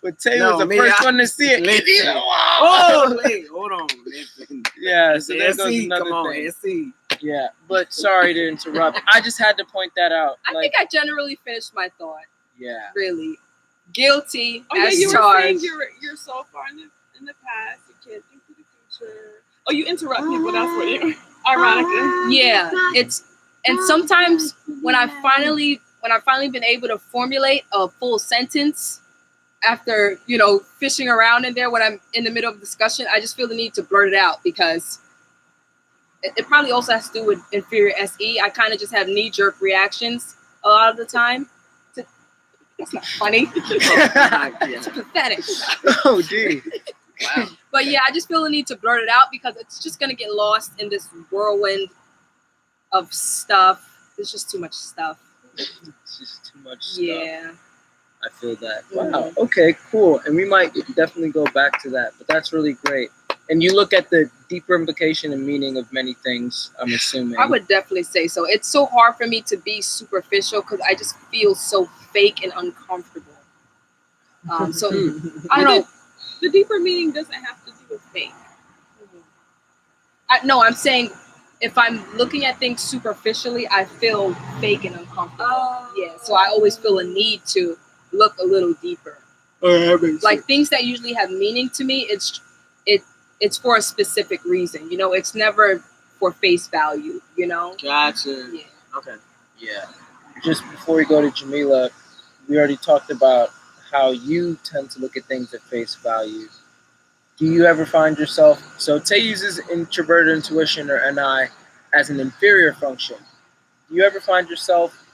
But Tay No, was the me, first I- one to see it. Listen. Oh! Oh, wait, hold on. Listen. Yeah, so there goes SE, another come on, thing. SE. Yeah, but sorry to interrupt. I just had to point that out. I think I generally finished my thought. Yeah. Really. Guilty Oh yeah, as you were saying charged. you're so far in the past. You can't think to the future. Oh, you interrupt people. That's what you. Ironically. Yeah, and sometimes when I've finally been able to formulate a full sentence after, fishing around in there when I'm in the middle of a discussion, I just feel the need to blurt it out because it probably also has to do with inferior SE. I kind of just have knee-jerk reactions a lot of the time. That's not funny. It's pathetic. Oh, gee. Wow. But yeah, I just feel the need to blurt it out because it's just gonna get lost in this whirlwind of stuff. There's just too much stuff. It's just too much stuff. Yeah. I feel that. Wow. Okay, cool. And we might definitely go back to that, but that's really great. And you look at the deeper implication and meaning of many things, I'm assuming. I would definitely say so. It's so hard for me to be superficial because I just feel so fake and uncomfortable. So I don't know. The deeper meaning doesn't have to do with fake. No, I'm saying if I'm looking at things superficially, I feel fake and uncomfortable. Yeah, so I always feel a need to look a little deeper. Like things that usually have meaning to me, it's for a specific reason. It's never for face value. Gotcha. Yeah. Okay. Yeah. Just before we go to Jamila, we already talked about how you tend to look at things at face value. Do you ever find yourself, so Tay uses introverted intuition or NI as an inferior function. Do you ever find yourself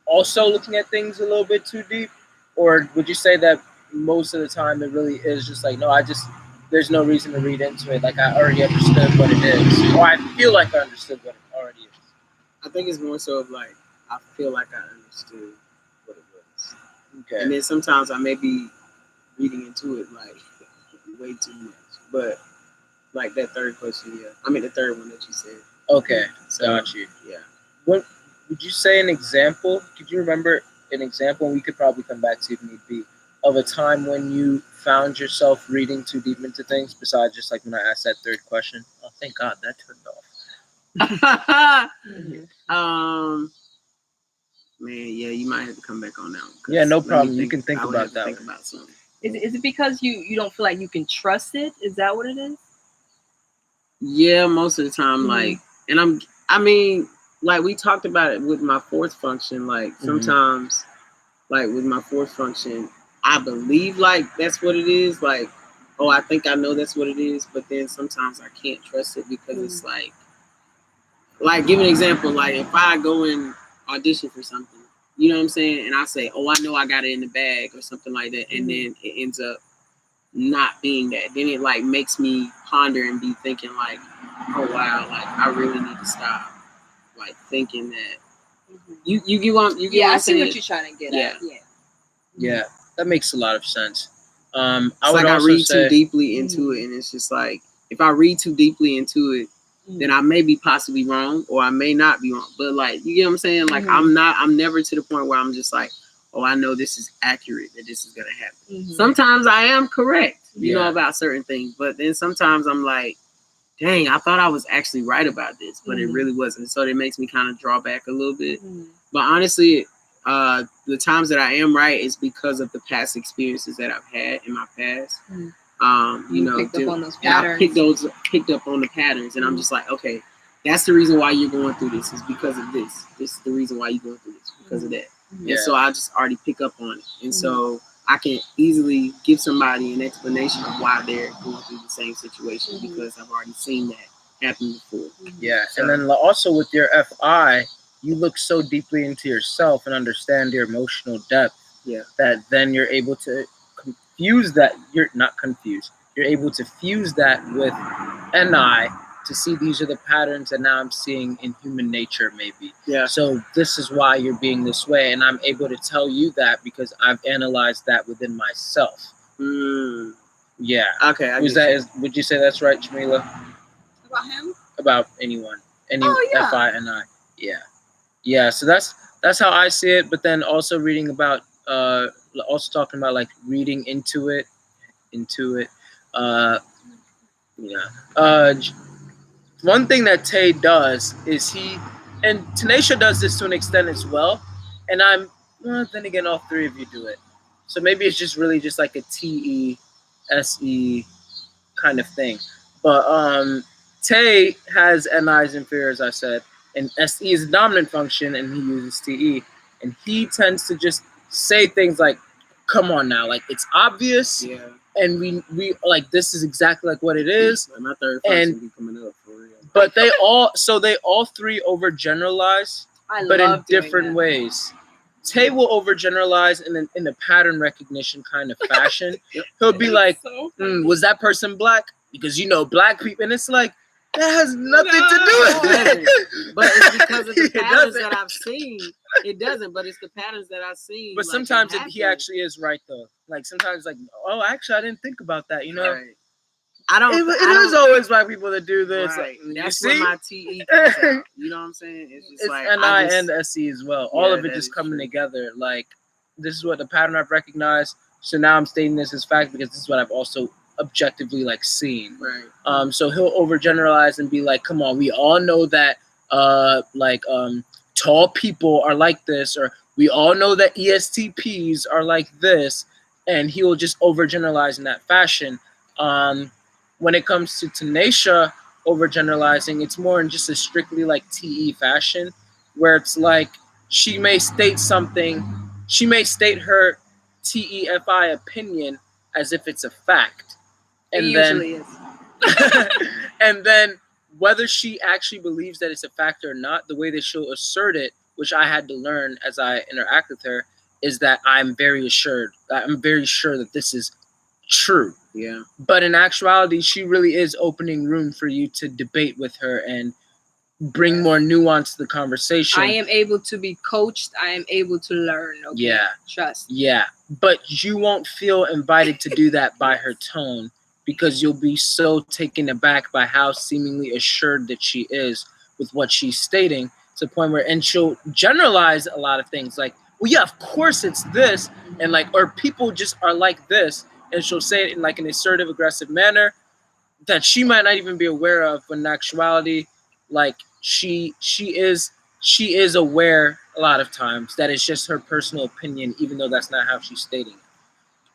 also looking at things a little bit too deep? Or would you say that most of the time it really is just like, no, there's no reason to read into it. Like I already understood what it is. Or I feel like I understood what it already is. I think it's more so of like, I feel like I understood what it was. Okay. And then sometimes I may be reading into it like way too much. But like that third question, yeah. I mean the third one that you said. Okay. So, Got you. yeah. What would you say an example? Could you remember an example? And we could probably come back to if need be of a time when you found yourself reading too deep into things, besides just like when I asked that third question? Oh, thank God that turned off. Man, yeah, you might have to come back on that one. Yeah, no problem. You can think about that. Think about something. Is it because you don't feel like you can trust it? Is that what it is? Yeah, most of the time, like, and I mean, like we talked about it with my fourth function. Like sometimes, like with my fourth function, I believe like that's what it is. Like, oh, I think I know that's what it is. But then sometimes I can't trust it because it's like give an example. Like if I go and audition for something, you know what I'm saying, and I say, oh, I know I got it in the bag or something like that, and then it ends up not being that, then it like makes me ponder and be thinking like, oh wow, like I really need to stop like thinking that you get what I'm I see what you're trying to get at. Yeah, that makes a lot of sense. I would like I read too deeply into it, and it's just like if I read too deeply into it, then I may be possibly wrong or I may not be wrong. But like you get what I'm saying? Like I'm never to the point where I'm just like, oh, I know this is accurate, that this is gonna happen. Sometimes I am correct, you know, about certain things, but then sometimes I'm like, dang, I thought I was actually right about this, but it really wasn't. So it makes me kind of draw back a little bit. But honestly, the times that I am right is because of the past experiences that I've had in my past. You know, picked up on those patterns. I picked up on the patterns, and I'm just like, okay, that's the reason why you're going through this, is because of this. This is the reason why you're going through this, because of that. Yeah. And so I just already pick up on it. And so I can easily give somebody an explanation of why they're going through the same situation because I've already seen that happen before. Yeah. So, and then also with your FI, you look so deeply into yourself and understand your emotional depth that then you're able to confuse that. You're not confused. You're able to fuse that with NI to see these are the patterns that now I'm seeing in human nature, maybe. Yeah. So this is why you're being this way, and I'm able to tell you that because I've analyzed that within myself. Yeah. Okay. Would you say that's right, Jamila? About him? About anyone, any FI and I. Yeah. Yeah. So that's how I see it. But then also reading about, also talking about like reading into it. One thing that Tay does is and Tanisha does this to an extent as well, and then again, all three of you do it. So maybe it's just really just like a TE, SE kind of thing. But Tay has NI's inferior, as I said, and SE is a dominant function, and he uses TE, and he tends to just say things like, "Come on now, like it's obvious." Yeah. And we like this is exactly like what it is. My third function be coming up for real. But they all three overgeneralize, but in different ways. Tay will overgeneralize in a pattern recognition kind of fashion. He'll be like, "Was that person black? Because you know black people," and it's like that has nothing to do with it. But it's because of the patterns that I've seen. It doesn't, but it's the patterns that I've seen. But sometimes he actually is right though. Like sometimes, like, oh, actually, I didn't think about that. You know, right. It is always black people that do this. Right. Like, that's where my TE comes out. You know what I'm saying? It's like NI and SE as well. All of it just coming together. Like this is what the pattern I've recognized. So now I'm stating this as fact because this is what I've also objectively like seen. Right. So he'll overgeneralize and be like, "Come on, we all know that tall people are like this, or we all know that ESTPs are like this," and he will just overgeneralize in that fashion. When it comes to Tanisha overgeneralizing, it's more in just a strictly like TE fashion, where it's like she may state her TEFI opinion as if it's a fact. And it usually is. And then whether she actually believes that it's a fact or not, the way that she'll assert it, which I had to learn as I interact with her, is that I'm very sure that this is true. Yeah. But in actuality, she really is opening room for you to debate with her and bring more nuance to the conversation. I am able to be coached. I am able to learn. Okay? Yeah. Trust. Yeah. But you won't feel invited to do that by her tone because you'll be so taken aback by how seemingly assured that she is with what she's stating, to the point where, and she'll generalize a lot of things like, well, yeah, of course it's this. and like, or people just are like this, and she'll say it in like an assertive, aggressive manner that she might not even be aware of, when in actuality, like she is aware a lot of times that it's just her personal opinion, even though that's not how she's stating it.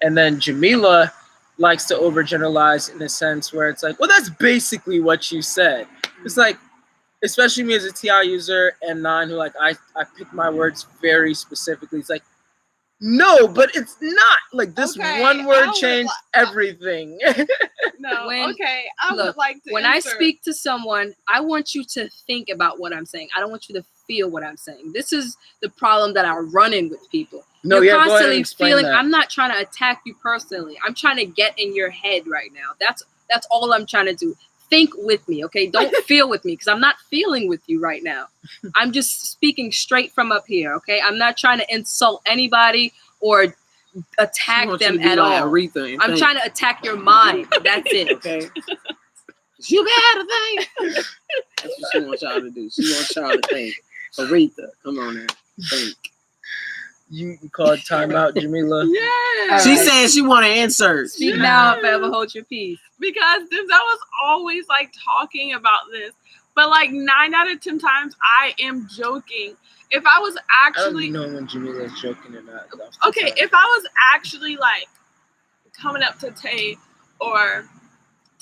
And then Jamila likes to overgeneralize in a sense where it's like, well, that's basically what you said. It's like, especially me as a TI user and Nine, who like I pick my words very specifically. It's like, no, but it's not. Like this one word changed everything. No, When- okay. I would look, like to. When I speak to someone, I want you to think about what I'm saying. I don't want you to feel what I'm saying. This is the problem that I run in with people. No, You're yeah, go ahead and constantly explain feeling. that. I'm not trying to attack you personally. I'm trying to get in your head right now. That's all I'm trying to do. Think with me, okay? Don't feel with me, because I'm not feeling with you right now. I'm just speaking straight from up here, okay? I'm not trying to insult anybody or attack them at all. Aretha I'm trying to attack your mind. That's it. Okay. You got to think. That's what she wants y'all to do. She wants y'all to think. Aretha, come on now. Think. You called timeout, Jamila. Yeah. She said she want to insert. Speak now if ever hold your peace. Because Denzel was always like talking about this, but like 9 out of 10 times I am joking. If I was actually I don't know when Jamila's joking or not. okay, if I was actually like coming up to Tay or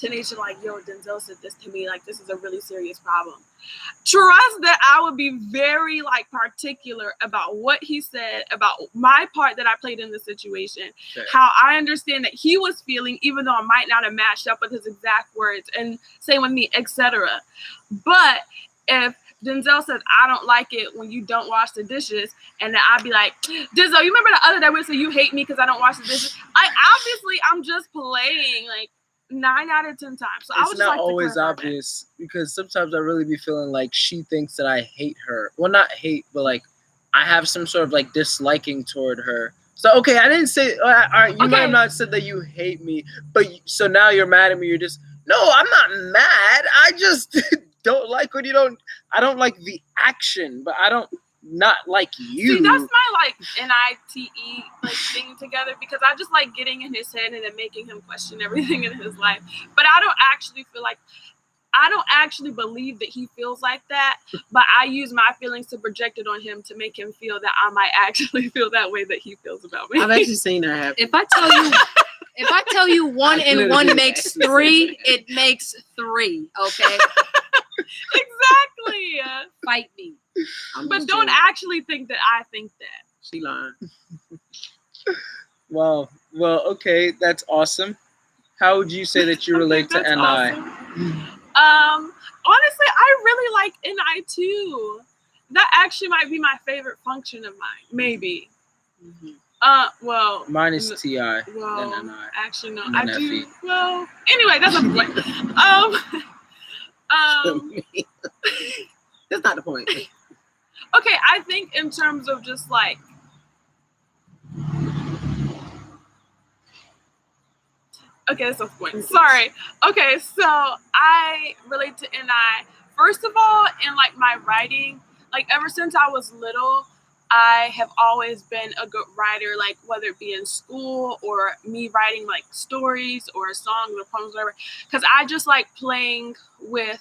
Tanisha like, yo, Denzel said this to me, like this is a really serious problem. Trust that I would be very like particular about what he said, about my part that I played in the situation, Okay. how I understand that he was feeling, even though I might not have matched up with his exact words, and same with me, etc. But if Denzel says, I don't like it when you don't wash the dishes, and then I'd be like, Denzel, you remember the other day we said you hate me because I don't wash the dishes? I'm just playing like 9 out of 10 times. So I It's would just not like to always clarify that. obvious, because sometimes I really be feeling like she thinks that I hate her. Well, not hate, but like I have some sort of like disliking toward her. So okay, I didn't say. All right, you might have not said that you hate me, but so now you're mad at me. You're just no. I'm not mad. I just don't like when you don't. I don't like the action, but I don't not like you. See, that's my like NITE like thing together, because I just like getting in his head and then making him question everything in his life. But I don't actually believe that he feels like that, but I use my feelings to project it on him to make him feel that I might actually feel that way that he feels about me. I've actually seen that happen. If I tell you 1 and 1 makes 3, it makes 3. Okay, Exactly. fight me. But don't actually think that I think that. She lying. Well, okay, that's awesome. How would you say that you relate to That's NI? awesome. Honestly, I really like NI too. That actually might be my favorite function of mine. Maybe. Well. Mine is TI Well, and NI. actually, no. And I then do. FE. Well, anyway, that's not the point. That's not the point. Okay, I think in terms of just like. Okay, that's a point. Sorry. Okay, so I relate to NI. First of all, in like my writing, like ever since I was little, I have always been a good writer, like whether it be in school or me writing like stories or songs or poems, whatever. Because I just like playing with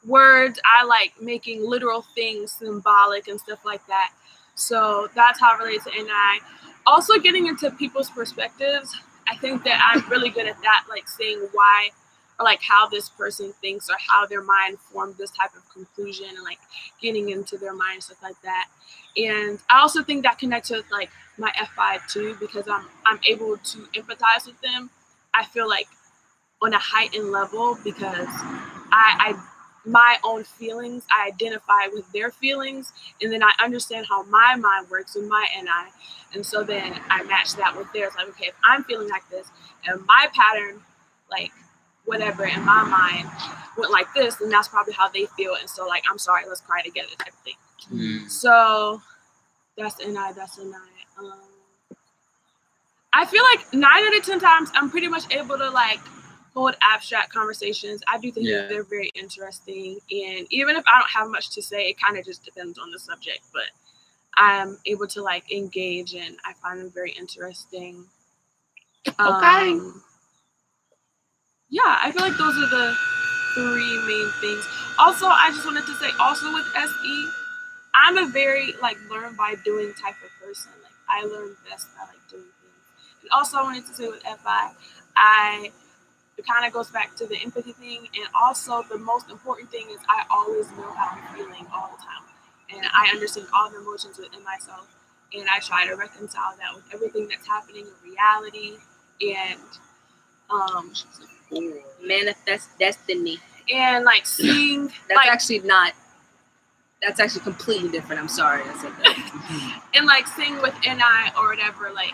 words. I like making literal things symbolic and stuff like that. So that's how I relate to NI. Also, getting into people's perspectives. I think that I'm really good at that, like saying why or like how this person thinks or how their mind formed this type of conclusion and like getting into their mind, stuff like that. And I also think that connects with like my FI too, because I'm able to empathize with them. I feel like on a heightened level because I my own feelings, I identify with their feelings, and then I understand how my mind works with my NI. And so then I match that with theirs. Like, okay, if I'm feeling like this and my pattern, like whatever in my mind went like this, then that's probably how they feel. And so like, I'm sorry, let's cry together type of thing. So that's NI. I feel like 9 out of 10 times I'm pretty much able to like hold abstract conversations. I do think that they're very interesting. And even if I don't have much to say, it kind of just depends on the subject. But I'm able to like engage in. I find them very interesting. Okay. Yeah, I feel like those are the three main things. Also, I just wanted to say, also with SE, I'm a very like learn by doing type of person. Like I learn best by like doing things. And also, I wanted to say with FI, it kind of goes back to the empathy thing, and also the most important thing is I always know how I'm feeling all the time, and I understand all the emotions within myself, and I try to reconcile that with everything that's happening in reality, and Manifest destiny. and like seeing That's like actually not. That's actually completely different. I'm sorry I said that. and like seeing with NI or whatever, like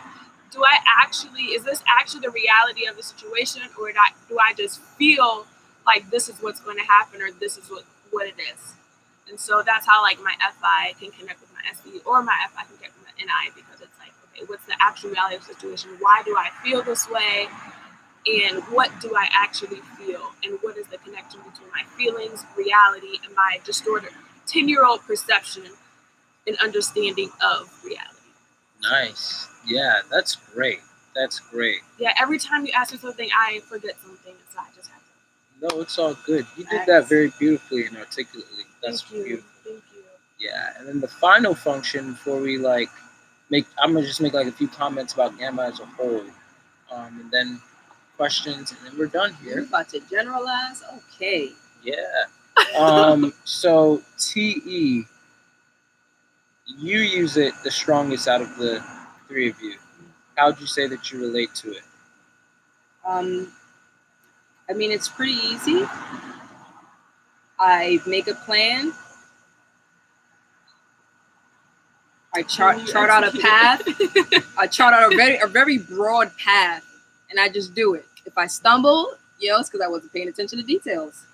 is this actually the reality of the situation, or do I just feel like this is what's going to happen, or this is what it is? And so that's how like my FI can connect with my SE, or my FI can connect with my NI, because it's like, okay, what's the actual reality of the situation? Why do I feel this way? And what do I actually feel? And what is the connection between my feelings, reality, and my distorted 10-year-old perception and understanding of reality? Nice. Yeah, that's great. That's great. Yeah, every time you ask me something, I forget something, so I just have to. No, it's all good. You did that very beautifully and articulately. That's Thank you. beautiful. Thank you. Yeah, and then the final function before we like I'm gonna just make like a few comments about Gamma as a whole, and then questions, and then we're done You're here. about to generalize? Okay. Yeah. So TE, you use it the strongest out of the three of you. How would you say that you relate to it? I mean, it's pretty easy. I make a plan. I chart out a path. I chart out a very broad path, and I just do it. If I stumble, it's because I wasn't paying attention to details.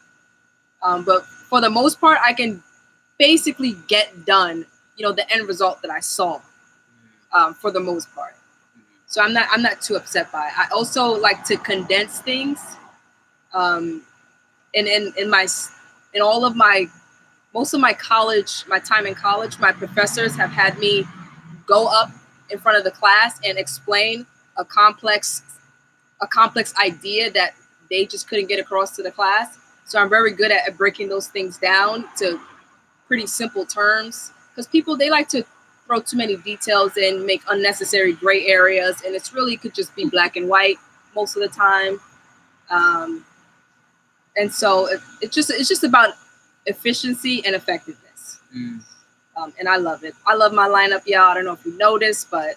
But for the most part, I can basically get done, the end result that I saw, for the most part. So I'm not too upset by it. I also like to condense things. Most of my time in college, my professors have had me go up in front of the class and explain a complex idea that they just couldn't get across to the class. So I'm very good at breaking those things down to pretty simple terms, because people, they like to throw too many details in, make unnecessary gray areas, and it's really could just be black and white most of the time. And so it's just about efficiency and effectiveness. And I love it. I love my lineup, y'all. I don't know if you noticed, but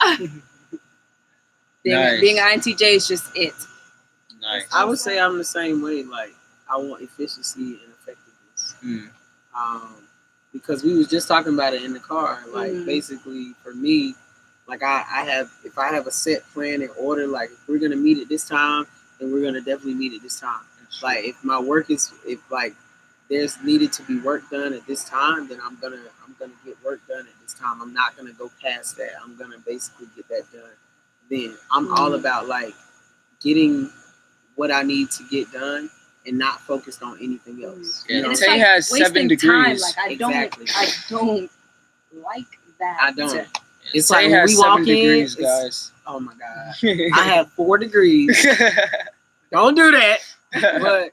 being an INTJ is just it. Nice. I would say I'm the same way. Like, I want efficiency and effectiveness. Because we was just talking about it in the car. Like, basically, for me, like if I have a set plan in order, like if we're gonna meet at this time, then we're gonna definitely meet at this time. Like if my work is, if like there's needed to be work done at this time, then I'm gonna get work done at this time. I'm not gonna go past that. I'm gonna basically get that done. Then I'm all about like getting what I need to get done and not focused on anything else. Yeah, You know? It's Tay like has wasting 7 degrees. Time. Like I Exactly. don't like that. I don't. It's Tay like when has we 7 walk in, degrees, it's- guys. oh my god, I have 4 degrees. Don't do that. But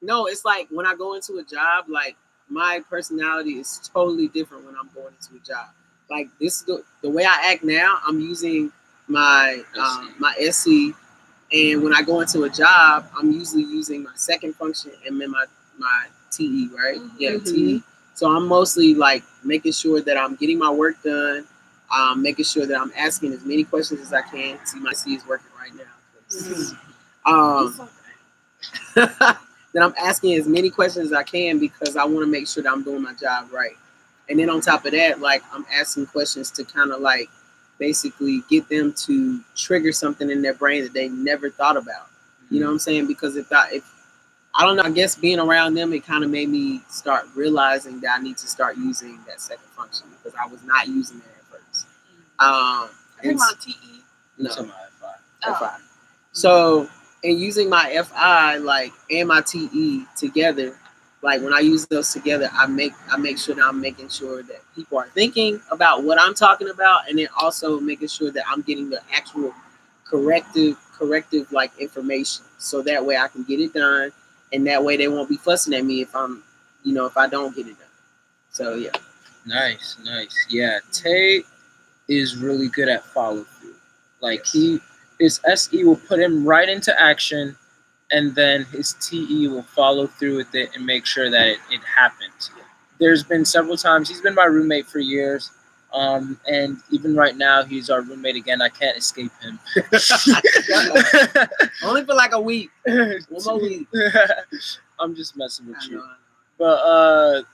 no, it's like when I go into a job, like my personality is totally different when I'm going into a job. Like this, the way I act now, I'm using my my SC, and when I go into a job, I'm usually using my second function and then my TE, right? Yeah, TE. So I'm mostly like making sure that I'm getting my work done, making sure that I'm asking as many questions as I can. See, my C is working right now. That I'm asking as many questions as I can because I want to make sure that I'm doing my job right. And then on top of that, like I'm asking questions to kind of like basically get them to trigger something in their brain that they never thought about. You know what I'm saying? Because if I don't know, I guess being around them, it kind of made me start realizing that I need to start using that second function because I was not using it at first. I think my TE. No, FI. FI. So, and using my FI like and my TE together, like when I use those together, I make sure that I'm making sure that people are thinking about what I'm talking about, and then also making sure that I'm getting the actual corrective like information, so that way I can get it done, and that way they won't be fussing at me if I'm, if I don't get it done. So yeah. Nice. Yeah, Tay is really good at follow through. Like his SE will put him right into action, and then his TE will follow through with it and make sure that it happens. There's been several times he's been my roommate for years, and even right now he's our roommate again. I can't escape him. Only for like a week. One more week. I'm just messing with you. I know. But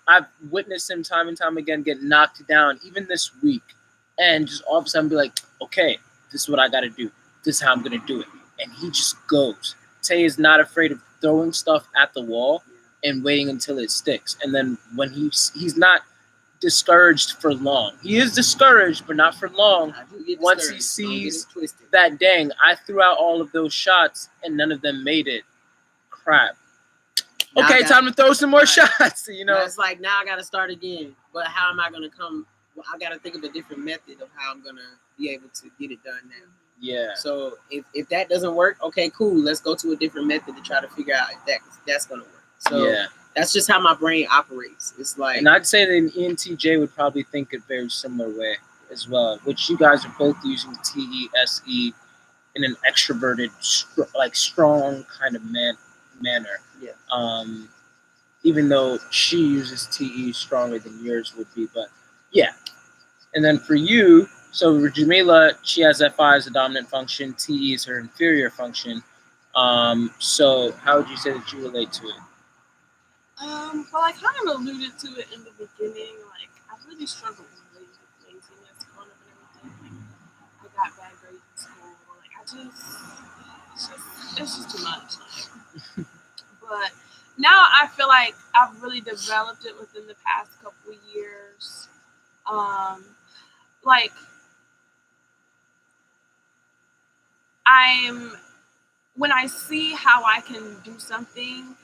I've witnessed him time and time again get knocked down, even this week, and just all of a sudden be like, okay, this is what I got to do. This is how I'm going to do it. And he just goes. Tay is not afraid of throwing stuff at the wall and waiting until it sticks. And then when he's not discouraged for long. He is discouraged, but not for long. Once he sees that, dang, I threw out all of those shots and none of them made it. Crap. Now okay, time to throw some more shots. Now it's like, now I got to start again. But how am I going to come? Well, I got to think of a different method of how I'm going to be able to get it done now. Yeah. So if that doesn't work, okay, cool. Let's go to a different method to try to figure out if that's going to work. So yeah. That's just how my brain operates. It's like, and I'd say that an ENTJ would probably think a very similar way as well, which you guys are both using TESE in an extroverted, strong kind of manner. Yeah. Even though she uses TE stronger than yours would be, but yeah. And then for you, so Jamila, she has FI as a dominant function, TE is her inferior function. So how would you say that you relate to it? Well, I kind of alluded to it in the beginning. Like, I really struggled with laziness growing up and everything. Like, I got bad grades in school. Like, it's just too much. Like, but now I feel like I've really developed it within the past couple of years. Like, when I see how I can do something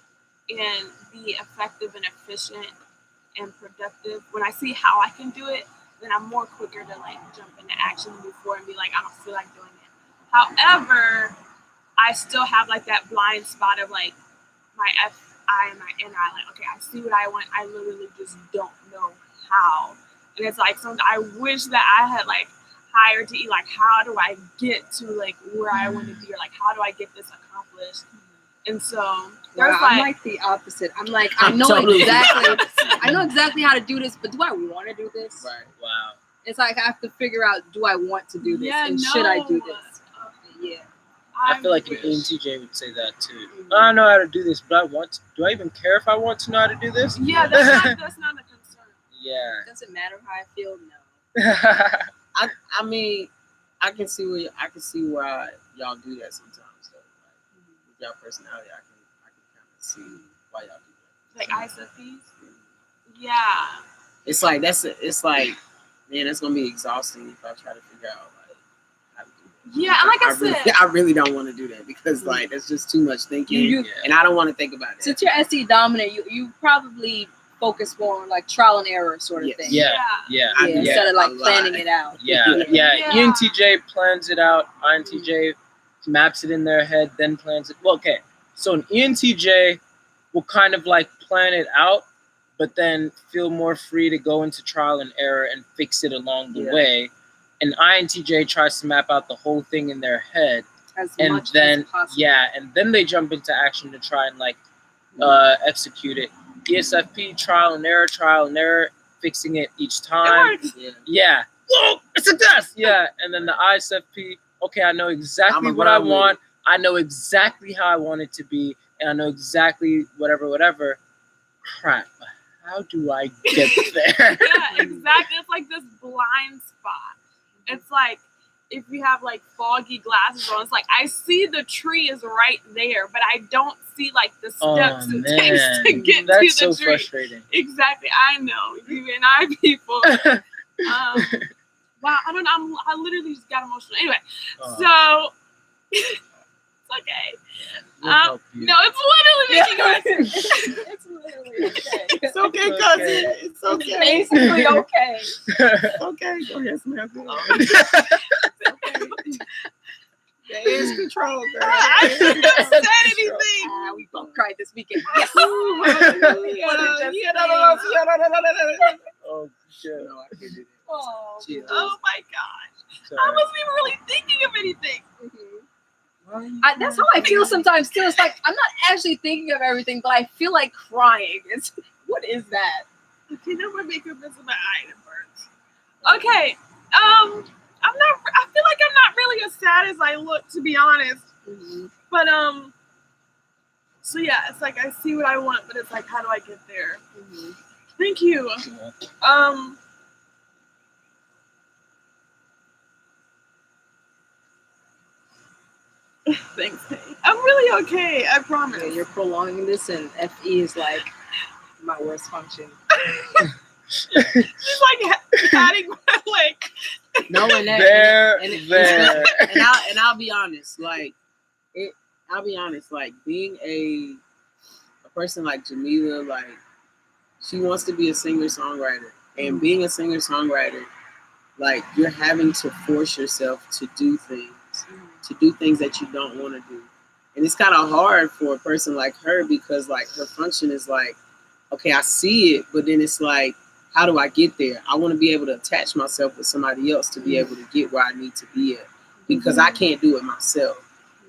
and be effective and efficient and productive, when I see how I can do it, then I'm more quicker to like jump into action and move forward and be like, I don't feel like doing it. However, I still have like that blind spot of like my FI and my NI. Like, okay, I see what I want. I literally just don't know how. And it's like sometimes I wish that I had like higher to like, how do I get to like where I want to be, or like how do I get this accomplished? And so there's I'm like the opposite. I'm like, I know exactly how to do this, but do I want to do this? Right. Wow. It's like I have to figure out, do I want to do this, and should I do this? Yeah. I feel like an ENTJ would say that too. I don't know how to do this, but I want to. Do I even care if I want to know how to do this? Yeah, that's not a concern. Yeah. Does it matter how I feel? No. I mean, I can see why y'all do that sometimes. So, like, with y'all personality, I can kind of see why y'all do that. Like ISFPs? Yeah. It's like man, that's gonna be exhausting if I try to figure out like how to do that. Yeah, and like I said, I really don't want to do that because like that's just too much thinking, and I don't want to think about it. Since you're SE dominant, you probably focus more on like trial and error sort of thing. Yeah. Instead of like planning it out. Yeah. ENTJ plans it out. INTJ maps it in their head, then plans it. Well, okay. So an ENTJ will kind of like plan it out, but then feel more free to go into trial and error and fix it along the way. An INTJ tries to map out the whole thing in their head, and much then as possible. And then they jump into action to try and like execute it. ESFP, trial and error, fixing it each time. Yeah. Oh, it's a test. Yeah. And then the ISFP, okay, I know exactly what I want. I know exactly how I want it to be, and I know exactly whatever. Crap. How do I get there? Yeah, exactly. It's like this blind spot. It's like if you have like foggy glasses on, it's like I see the tree is right there, but I don't see like the steps it takes to get to the tree. That's so frustrating. Exactly. I know. You and I people. Wow, I don't know. I literally just got emotional. Anyway, okay. We'll help you. No, it's literally making us. It's literally okay. It's okay, cousin. It's okay. Basically okay. Okay, go ahead, Samantha. There is control, girl. I didn't say anything. We both cried this weekend. Yes. Oh, shit. No, I can't do that. Oh, Chill. Oh my gosh. Sorry. I wasn't even really thinking of anything. that's how I feel sometimes too. It's like I'm not actually thinking of everything, but I feel like crying. It's what is that? Okay, now we're making this in my eye and it burns. Okay. I feel like I'm not really as sad as I look, to be honest. But so yeah, it's like I see what I want, but it's like, how do I get there? Thank you. Thanks, Tay. I'm really okay, I promise. Yeah, you're prolonging this, and FE is like my worst function. Mm-hmm. She's like adding my like. No, and that, There. and I'll be honest, like I'll be honest, like being a person like Jamila, like she wants to be a singer-songwriter, and being a singer-songwriter, like you're having to force yourself to do things that you don't want to do, and it's kind of hard for a person like her because like her function is like, okay, I see it, but then it's like, how do I get there? I want to be able to attach myself with somebody else to be able to get where I need to be at because I can't do it myself.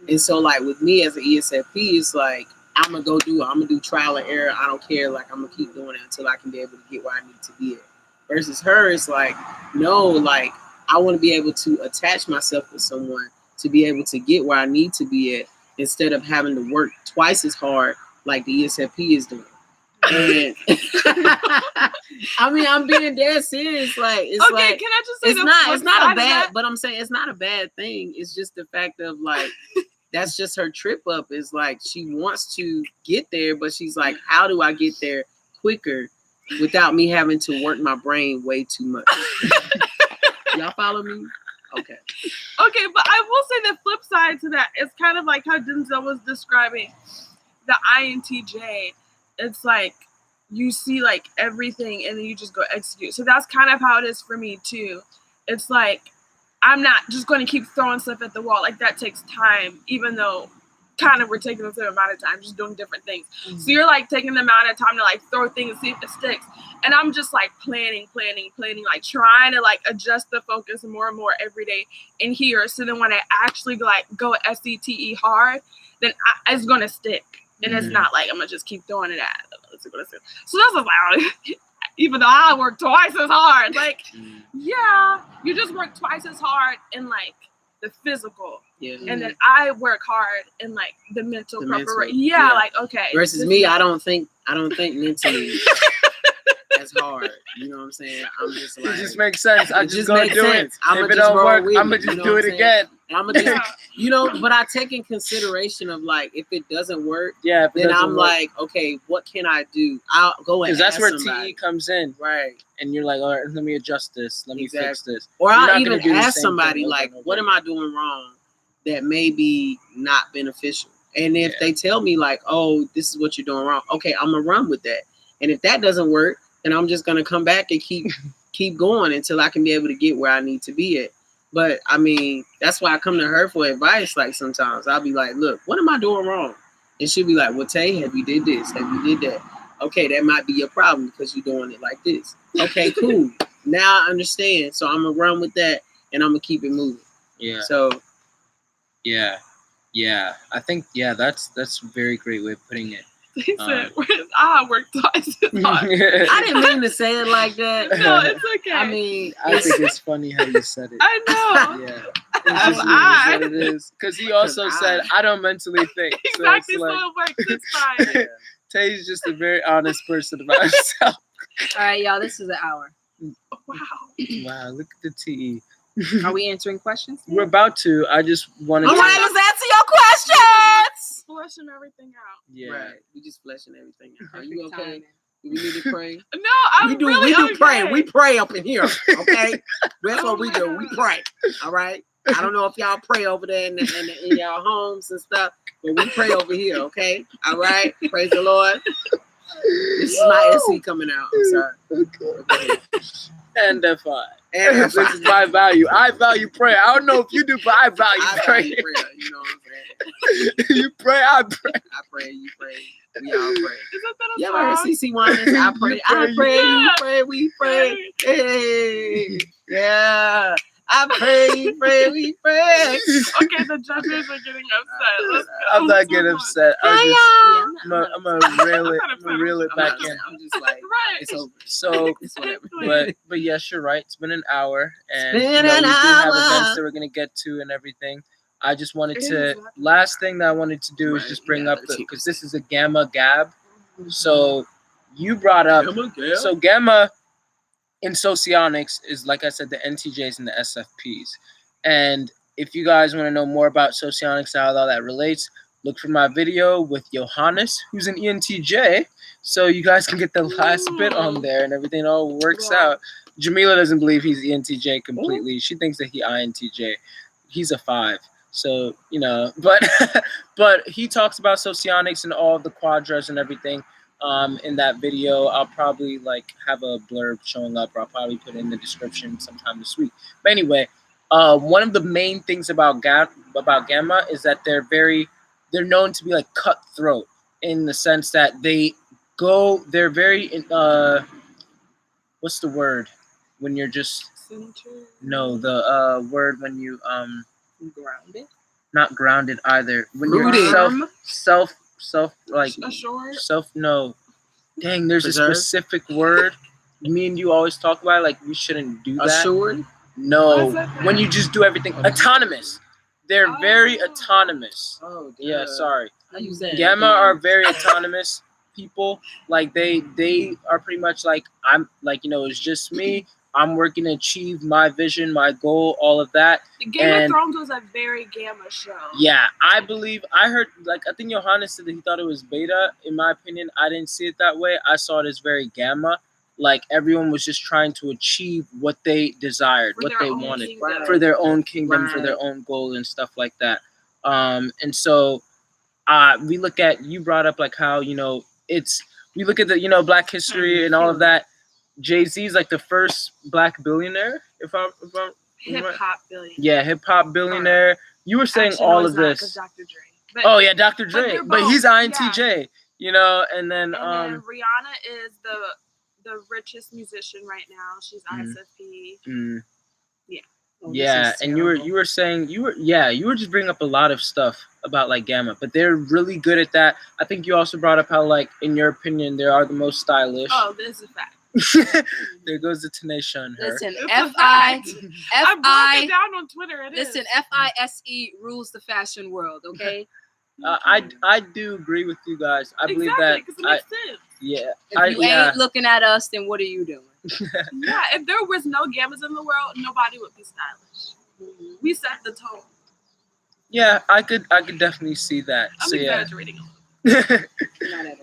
And so like with me as an ESFP, it's like, I'm going to go do it. I'm going to do trial and error. I don't care. Like I'm going to keep doing it until I can be able to get where I need to be at. Versus her, it's like, no, like I want to be able to attach myself with someone to be able to get where I need to be at instead of having to work twice as hard like the ESFP is doing. And I mean, I'm being dead serious. Like, it's okay, like, can I just say it's not a bad, but I'm saying it's not a bad thing. It's just the fact of like, that's just her trip up. Is like she wants to get there, but she's like, how do I get there quicker without me having to work my brain way too much? Y'all follow me? Okay. Okay, but I will say the flip side to that is kind of like how Denzel was describing the INTJ. It's like you see like everything and then you just go execute. So that's kind of how it is for me too. It's like I'm not just going to keep throwing stuff at the wall. Like that takes time, even though kind of we're taking the same amount of time, just doing different things. So you're like taking the amount of time to like throw things and see if it sticks. And I'm just like planning, like trying to like adjust the focus more and more every day in here. So then when I actually like go SETE hard, then it's going to stick. And it's not like I'm going to just keep throwing it at. So that's just like, even though I work twice as hard, like, yeah, you just work twice as hard in like the physical. Yeah. And then I work hard in like the mental preparation. Yeah, like, okay. Versus me, I don't think mentally as hard. You know what I'm saying? I'm just like, it just makes sense. I'm just gonna do it. If it don't work, I'm gonna just do it again. And I'm gonna just, you know, but I take in consideration of like, if it doesn't work, then I'm like, okay, what can I do? I'll go and because that's where somebody. TE comes in, right? And you're like, all right, let me adjust this, let me fix this, or I'll even ask somebody like, what am I doing wrong that may be not beneficial? And if they tell me like, oh, this is what you're doing wrong, okay, I'm gonna run with that. And if that doesn't work, then I'm just gonna come back and keep going until I can be able to get where I need to be at. But I mean, that's why I come to her for advice. Like sometimes I'll be like, look, what am I doing wrong? And she'll be like, well, Tay, have you did this? Have you did that? Okay, that might be your problem because you're doing it like this. Okay, cool. Now I understand. So I'm gonna run with that and I'm gonna keep it moving. Yeah. So yeah. I think that's a very great way of putting it. He said, I work twice as hard. I didn't mean to say it like that. No, it's okay. I mean, I think it's funny how you said it. I know. Yeah. It's just what it is. Because he also said, I don't mentally think. Exactly, so it works this time. Tay's just a very honest person about himself. All right, y'all, this is an hour. Wow. Wow, look at the TE. Are we answering questions? We're about to. I just wanted to. All right, let's answer your questions. Flushing everything out. Yeah. Right. We just fleshing everything out. Are Perfect you okay? timing. Do we need to pray? No, I'm really we do okay. pray. We pray up in here, okay? That's what we do. We pray. All right. I don't know if y'all pray over there in y'all homes and stuff, but we pray over here, okay? All right? Praise the Lord. This is my SE coming out. I'm sorry. Okay. And this is my value. I value prayer. I don't know if you do, but I value prayer. You know what I'm saying? You pray, I pray. I pray, you pray. We all pray. Isn't that a You ever heard song? CC Winans? I pray, I pray, you pray, we pray. Hey, yeah. I pray, you pray, we pray. Okay, the judges are getting upset. Let's go. I'm not getting upset. I'm gonna reel it back in. I'm just like, Right. it's over. So, It's whatever. but yes, you're right. It's been an hour, and It's been we an do have hour. events that we're gonna get to and everything. I just wanted It to. is. Last thing that I wanted to do is Right, just bring yeah, up because this is a Gamma Gab. So you brought up so Gamma in socionics is, like I said, the NTJs and the SFPs. And if you guys want to know more about socionics, how all that relates, look for my video with Johannes, who's an ENTJ. So you guys can get the last bit on there and everything all works out. Jamila doesn't believe he's ENTJ completely. She thinks that he INTJ. He's a 5. So, but he talks about socionics and all the quadras and everything. In that video, I'll probably have a blurb showing up, or I'll probably put it in the description sometime this week. But anyway, one of the main things about Gamma is that they're known to be cutthroat in the sense that they're very what's the word when you're just the word when you Grounded. Not grounded either. When Rooted. you're self Assured. no. Dang, there's Preserved. a specific word. Me and you always talk about we shouldn't do that. Assured? No. Why is that? When you just do everything autonomous. They're very autonomous. Oh, Yeah, sorry. How you saying? Gamma are very autonomous people. They are pretty much I'm it's just me. I'm working to achieve my vision, my goal, all of that. Game of Thrones was a very Gamma show. Yeah, I heard, I think Johannes said that he thought it was beta. In my opinion, I didn't see it that way. I saw it as very Gamma. Everyone was just trying to achieve what they desired, what they wanted for their own kingdom, for their own goal and stuff like that. And so we look at, you brought up how, we look at the, Black history and all of that. Jay-Z's the first Black billionaire, if I'm Hip hop billionaire. Yeah, hip hop billionaire. You were saying Actually, all no, of not, this. 'cause Dr. Dre. But, Oh yeah, Dr. Dre, but he's both, INTJ, and then then Rihanna is the richest musician right now. She's ISFP. Yeah, and you were saying you were just bringing up a lot of stuff about Gamma, but they're really good at that. I think you also brought up how in your opinion they are the most stylish. Oh, this is a fact. There goes the Tanisha and her. Listen, I broke it down on Twitter. Listen, FISE rules the fashion world. Okay. I do agree with you guys. I believe that. Because it makes sense. Yeah. If you ain't looking at us, then what are you doing? Yeah, if there was no Gammas in the world, nobody would be stylish. We set the tone. Yeah, I could definitely see that. I'm exaggerating a little.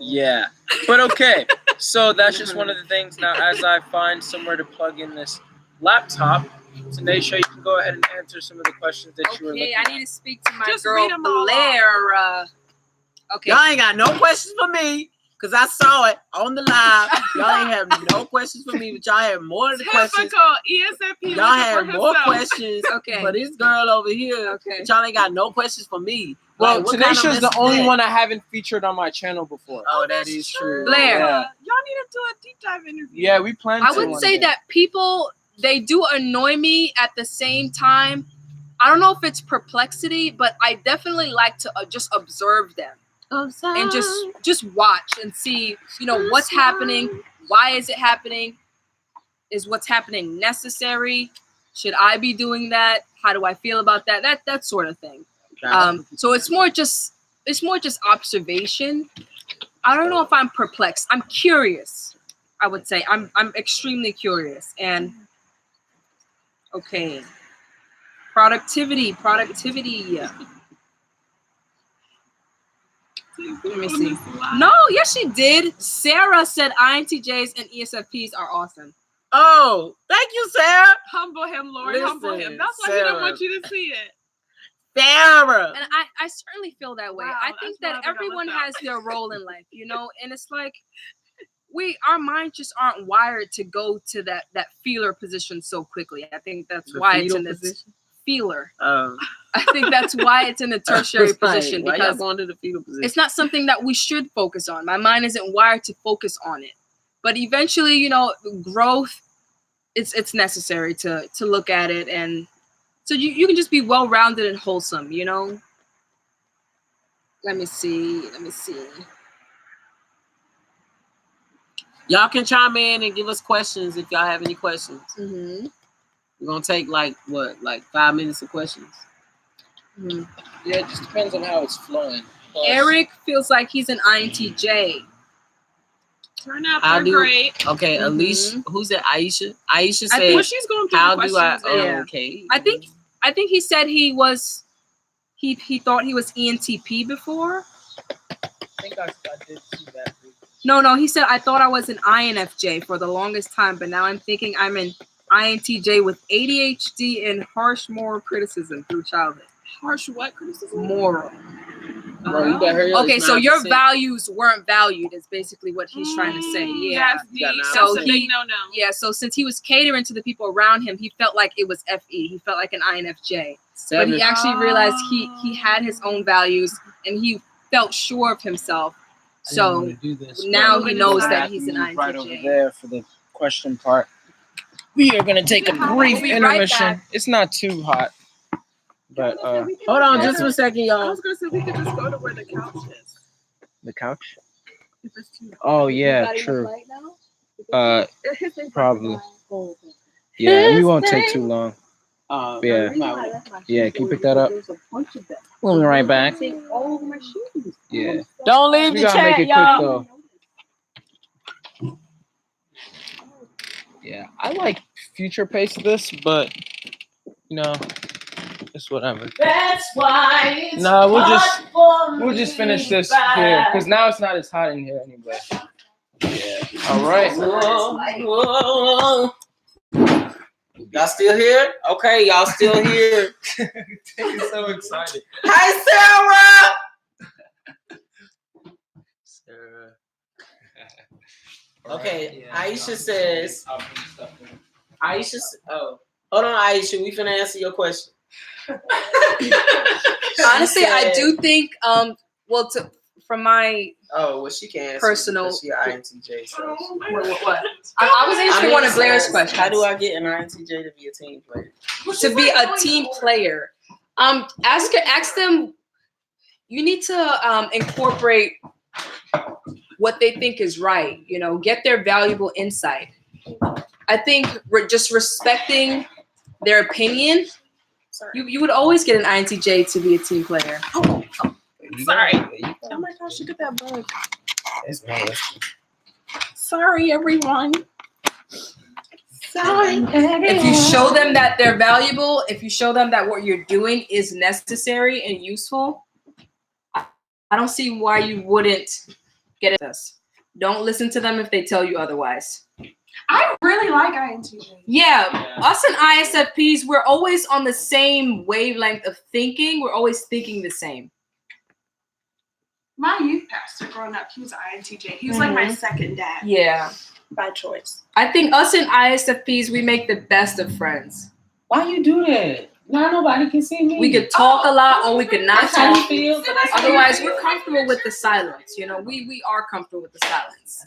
Yeah, but okay. So that's just one of the things. Now, as I find somewhere to plug in this laptop, Tanisha, you can go ahead and answer some of the questions that you were looking I at. need to speak to my Just girl read 'em all Blair. Okay. Y'all ain't got no questions for me, because I saw it on the live. Y'all ain't have no questions for me, but y'all have more of the questions. Typical ESFP. Y'all have more questions Okay. for this girl over here. Okay. But y'all ain't got no questions for me. Well, what kind of Tanisha's the mess is only that? one I haven't featured on my channel before. Oh, that is true. Blair. Y'all need to do a deep dive interview. Yeah, we plan to. I would say that people, they do annoy me at the same time. I don't know if it's perplexity, but I definitely like to just observe them and just watch and see, what's happening. Why is it happening? Is what's happening necessary? Should I be doing that? How do I feel about that? That sort of thing. So it's more just observation. I don't know if I'm perplexed. I'm curious. I would say I'm extremely curious. And okay, productivity. Let me see. No, yes, she did. Sarah said INTJs and ESFPs are awesome. Oh, thank you, Sarah. Humble him, Lord. Humble him. Listen, That's why he didn't want you to see it. Sarah. And I certainly feel that way. Wow, I think that's that what I everyone looked up. has their role in life, you know, and it's like our minds just aren't wired to go to that feeler position so quickly. I think that's The why it's fetal in this position? feeler. Oh. I think that's why it's in the tertiary It's like, position, why y'all because going to the fetal position? it's not something that we should focus on. My mind isn't wired to focus on it. But eventually, you know, growth, it's necessary to look at it, and so you can just be well-rounded and wholesome, you know. Let me see. Y'all can chime in and give us questions if y'all have any questions. Mm-hmm. We're gonna take like 5 minutes of questions. Mm-hmm. Yeah, it just depends on how it's flowing. Plus, Eric feels like he's an INTJ. Turn out How they're do- great. Okay, Mhm. Alicia. Who's that? Aisha. Aisha I said, think Well, she's going through "How the do I?" questions. Oh, Yeah. okay. I think he said he was he thought he was ENTP before. I think I did see that. No, he said I thought I was an INFJ for the longest time, but now I'm thinking I'm an INTJ with ADHD and harsh moral criticism through childhood. Harsh what criticism? Moral. Bro, you better hurry up. Okay, It's so your 9%. values weren't valued is basically what he's trying to say. Yeah. That's You got deep. nine. That's So a he- big no. Yeah, so since he was catering to the people around him, he felt like it was FE. He felt like an INFJ. But Seven. he actually realized he had his own values and he felt sure of himself. I didn't So want to do this, now but he knows I that have to he's an move right over INTJ. there for the question part. We are gonna take a brief We'll be right intermission. back. It's not too hot, but Hold on, just for a second, I y'all. was gonna say we could just go to where the couch is. the couch. If it's too Oh yeah, true. Probably. Yeah, we won't take too long. Yeah. Yeah, can you pick that up? We'll be right back. Yeah. Don't leave We the gotta chat, make it y'all. quick though. Yeah, I like future pace this, but you know, it's whatever. That's why. It's No, we'll hard just for me finish this to here find. because now it's not as hot in here anyway. Yeah. All right. Whoa. Y'all still here? Okay, y'all still here. Taking so excited. Hi, Sarah. Okay, Aisha says. Oh, hold on, Aisha. We finna answer your question. honestly, I do think from my She can answer personal- because she INTJ. So. what? I was answering one of Blair's questions. How do I get an INTJ to be a team player? To be a team player, ask them. You need to incorporate what they think is right. You know, get their valuable insight. I think just respecting their opinion. You would always get an INTJ to be a team player. Sorry. Oh my gosh, look at that bug. It's nasty. Sorry, everyone. If you show them that they're valuable, if you show them that what you're doing is necessary and useful, I don't see why you wouldn't get this. Don't listen to them if they tell you otherwise. I really like INTJ. Yeah, us and ISFPs, we're always on the same wavelength of thinking. We're always thinking the same. My youth pastor growing up, he was an INTJ. He was like my second dad Yeah. by choice. I think us and ISFPs, we make the best of friends. Why you do that? Now nobody can see me. We could talk a lot or we could not That's how you talk. feel. Otherwise, we're comfortable with the silence. You know, we are comfortable with the silence.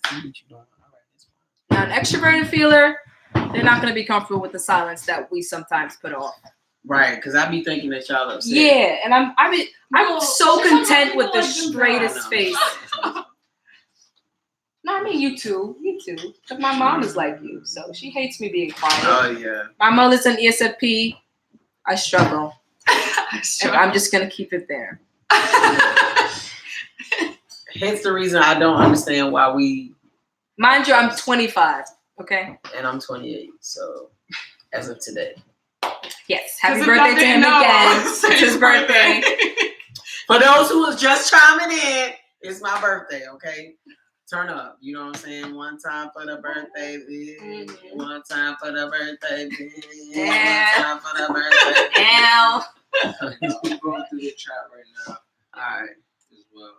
Now, an extroverted feeler, they're not going to be comfortable with the silence that we sometimes put off. Right, because I be thinking that y'all upset. Yeah, and I'm so content with the straightest face. No, I mean you too. Because my mom is like you, so she hates me being quiet. Oh yeah. My mother's an ESFP. I struggle. And I'm just gonna keep it there. Hence the reason I don't understand why we. Mind you, I'm 25. Okay. And I'm 28. So as of today. Yes. Happy birthday to him again. It's his birthday. For those who was just chiming in, it's my birthday. Okay. turn up. You know what I'm saying? One time for the birthday, bitch. One time for the birthday, bitch. Yeah. One time for the birthday, Ow. I'm going through the chat right now. All right. As well.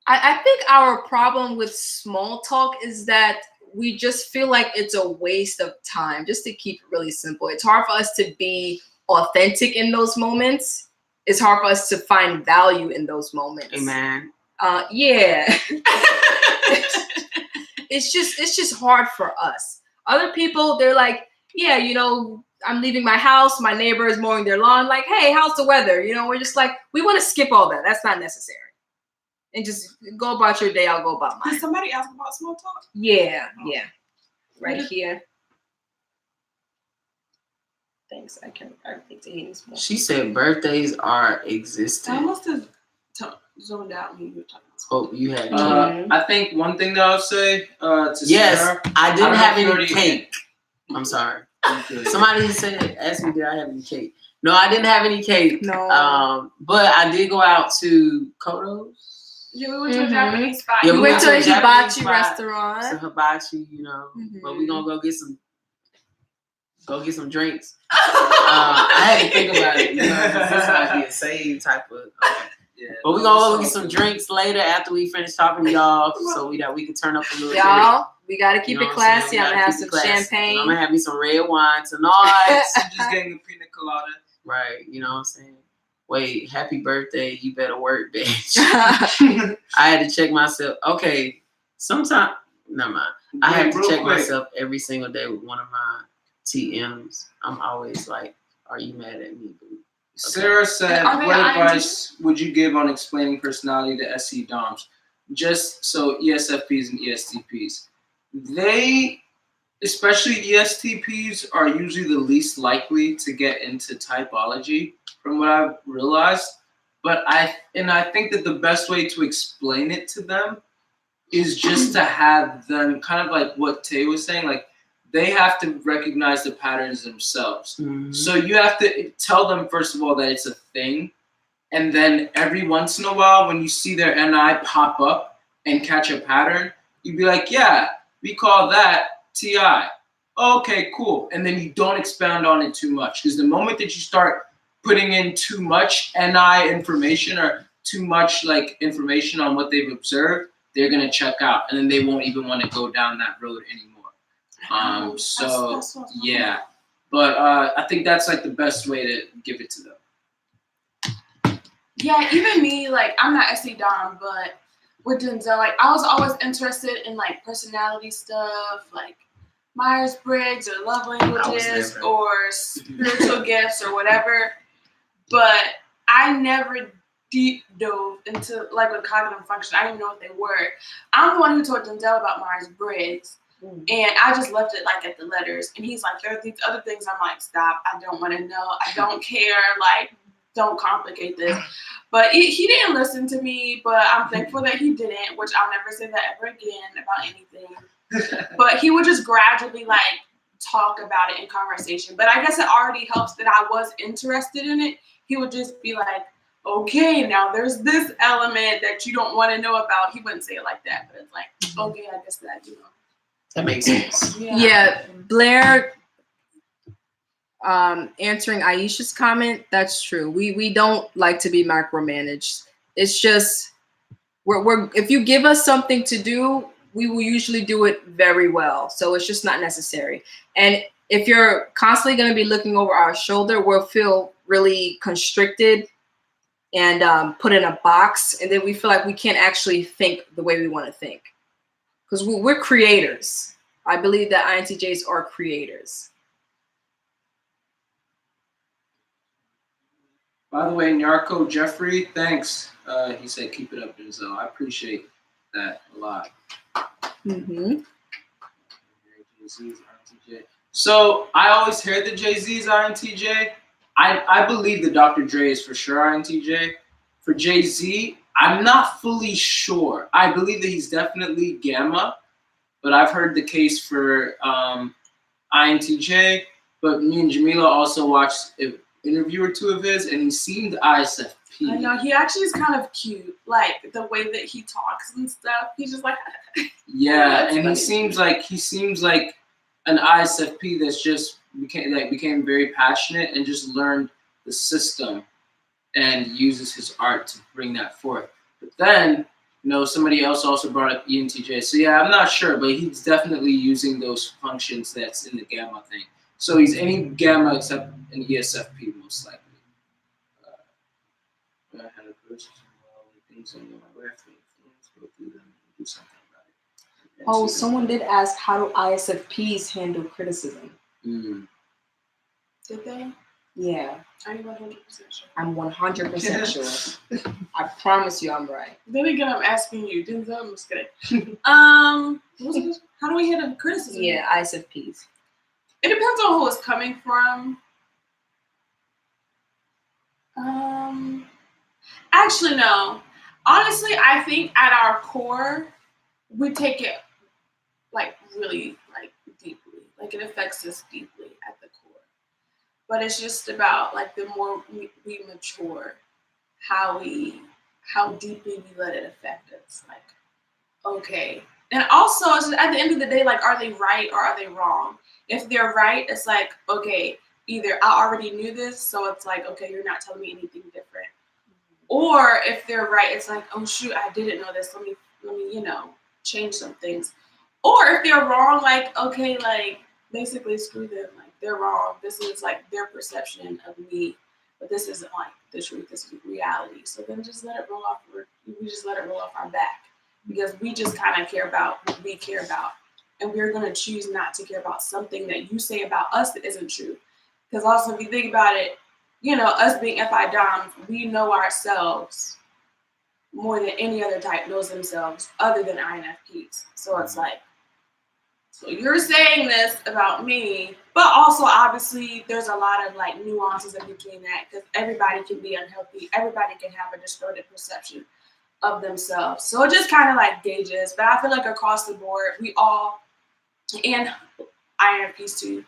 I think our problem with small talk is that we just feel like it's a waste of time, just to keep it really simple. It's hard for us to be authentic in those moments. It's hard for us to find value in those moments. Amen. Yeah. it's just hard for us. Other people, they're like, yeah, you know, I'm leaving my house, my neighbor is mowing their lawn, like, hey, how's the weather? You know, we're just like, we want to skip all that. That's not necessary. And just go about your day, I'll go about mine. Did somebody ask about small talk? Yeah. Right here. Thanks. I think to eating small. She said birthdays are I existent. must have zoned out when you were talking. Oh, you had I think one thing that I'll say to yes, Sarah, I didn't have any already- cake. I'm sorry. Okay. Somebody said, asked me, did I have any cake? No, I didn't have any cake. No. But I did go out to Kodo's. Yeah, we went to a Japanese spot. Yeah, We we went went to a to a Japanese hibachi spot. restaurant. It's a hibachi, you know. But we gonna go get some drinks. I had to think about it. You know, this might be a save type of. Yeah, But we gonna go get some drinks later after we finish talking to y'all, so we can turn up a little bit. Y'all, we gotta keep You know it what I'm saying? classy. We I'm gotta gonna have keep some it classy. champagne. I'm gonna have me some red wine tonight. Just getting a pina colada. Right, you know what I'm saying? Wait, happy birthday, you better work, bitch. I had to check myself. Okay, sometime, never mind. I have to Real check quick. myself every single day with one of my TMs. I'm always like, are you mad at me, boo? Sarah said, Are they what INTJs? advice would you give on explaining personality to SE DOMs? Just so ESFPs and ESTPs. They, especially ESTPs, are usually the least likely to get into typology, from what I've realized. But I think that the best way to explain it to them is just to have them kind of like what Tay was saying, like they have to recognize the patterns themselves. Mm-hmm. So you have to tell them, first of all, that it's a thing. And then every once in a while, when you see their NI pop up and catch a pattern, you'd be like, yeah, we call that TI. Okay, cool. And then you don't expound on it too much. Because the moment that you start putting in too much NI information or too much like information on what they've observed, they're going to check out. And then they won't even want to go down that road anymore. Yeah. But I think that's like the best way to give it to them. Yeah, even me, like, I'm not SE Dom, but with Denzel, like, I was always interested in, like, personality stuff, like Myers-Briggs or love languages or spiritual gifts or whatever. But I never deep dove into, like, with cognitive function. I didn't even know what they were. I'm the one who told Denzel about Myers-Briggs. And I just left it, like, at the letters. And he's like, there are these other things. I'm like, stop. I don't want to know. I don't care. Like, don't complicate this. But he didn't listen to me, but I'm thankful that he didn't, which I'll never say that ever again about anything. But he would just gradually, like, talk about it in conversation. But I guess it already helps that I was interested in it. He would just be like, okay, now there's this element that you don't want to know about. He wouldn't say it like that, but it's like, okay, I guess that, you know. That makes sense. Yeah, Blair answering Aisha's comment, that's true. We don't like to be micromanaged. It's just we're if you give us something to do, we will usually do it very well. So it's just not necessary. And if you're constantly going to be looking over our shoulder, we'll feel really constricted and put in a box, and then we feel like we can't actually think the way we want to think. Because we're creators. I believe that INTJs are creators. By the way, Nyarko Jeffrey, thanks. He said, keep it up, Denzel. I appreciate that a lot. Mm-hmm. Jay-Z's INTJ. So I always heard that Jay-Z's INTJ. I believe that Dr. Dre is for sure INTJ. For Jay-Z, I'm not fully sure. I believe that he's definitely Gamma, but I've heard the case for INTJ. But me and Jamila also watched interview or two of his, and he seemed ISFP. I know, he actually is kind of cute. Like, the way that he talks and stuff. He's just like... Yeah, That's and funny. he seems like an ISFP that's just became very passionate and just learned the system and uses his art to bring that forth. But then, somebody else also brought up ENTJ. So yeah, I'm not sure, but he's definitely using those functions that's in the gamma thing. So he's any gamma except an ESFP, most likely. I had a person things on my left, let's go through them and do something about it. Oh, someone did ask, how do ISFPs handle criticism? Did they? Yeah. Are you 100% sure? I'm 100% sure. I promise you I'm right. Then again, I'm asking you. Denzel, I'm just kidding. How do we handle criticism? Yeah, ISFPs. It depends on who it's coming from. Actually, no. Honestly, I think at our core, we take it really deeply. Like, it affects us deeply at the core. But it's just about the more we mature, how deeply we let it affect us. Okay. And also, it's just, at the end of the day, are they right or are they wrong? If they're right, it's okay, either I already knew this, so it's okay, you're not telling me anything different. Or if they're right, it's oh shoot, I didn't know this. Let me change some things. Or if they're wrong, okay, basically screw them. They're wrong. This is their perception of me, but this isn't the truth. This is reality. So then just let it roll off. We just let it roll off our back because we just kind of care about what we care about, and we're gonna choose not to care about something that you say about us that isn't true. Because also, if you think about it, us being FI Doms, we know ourselves more than any other type knows themselves other than INFPs. So it's so you're saying this about me, but also obviously there's a lot of nuances in between that because everybody can be unhealthy. Everybody can have a distorted perception of themselves. So it just kind of gauges, but I feel across the board, we all, and INFPs too,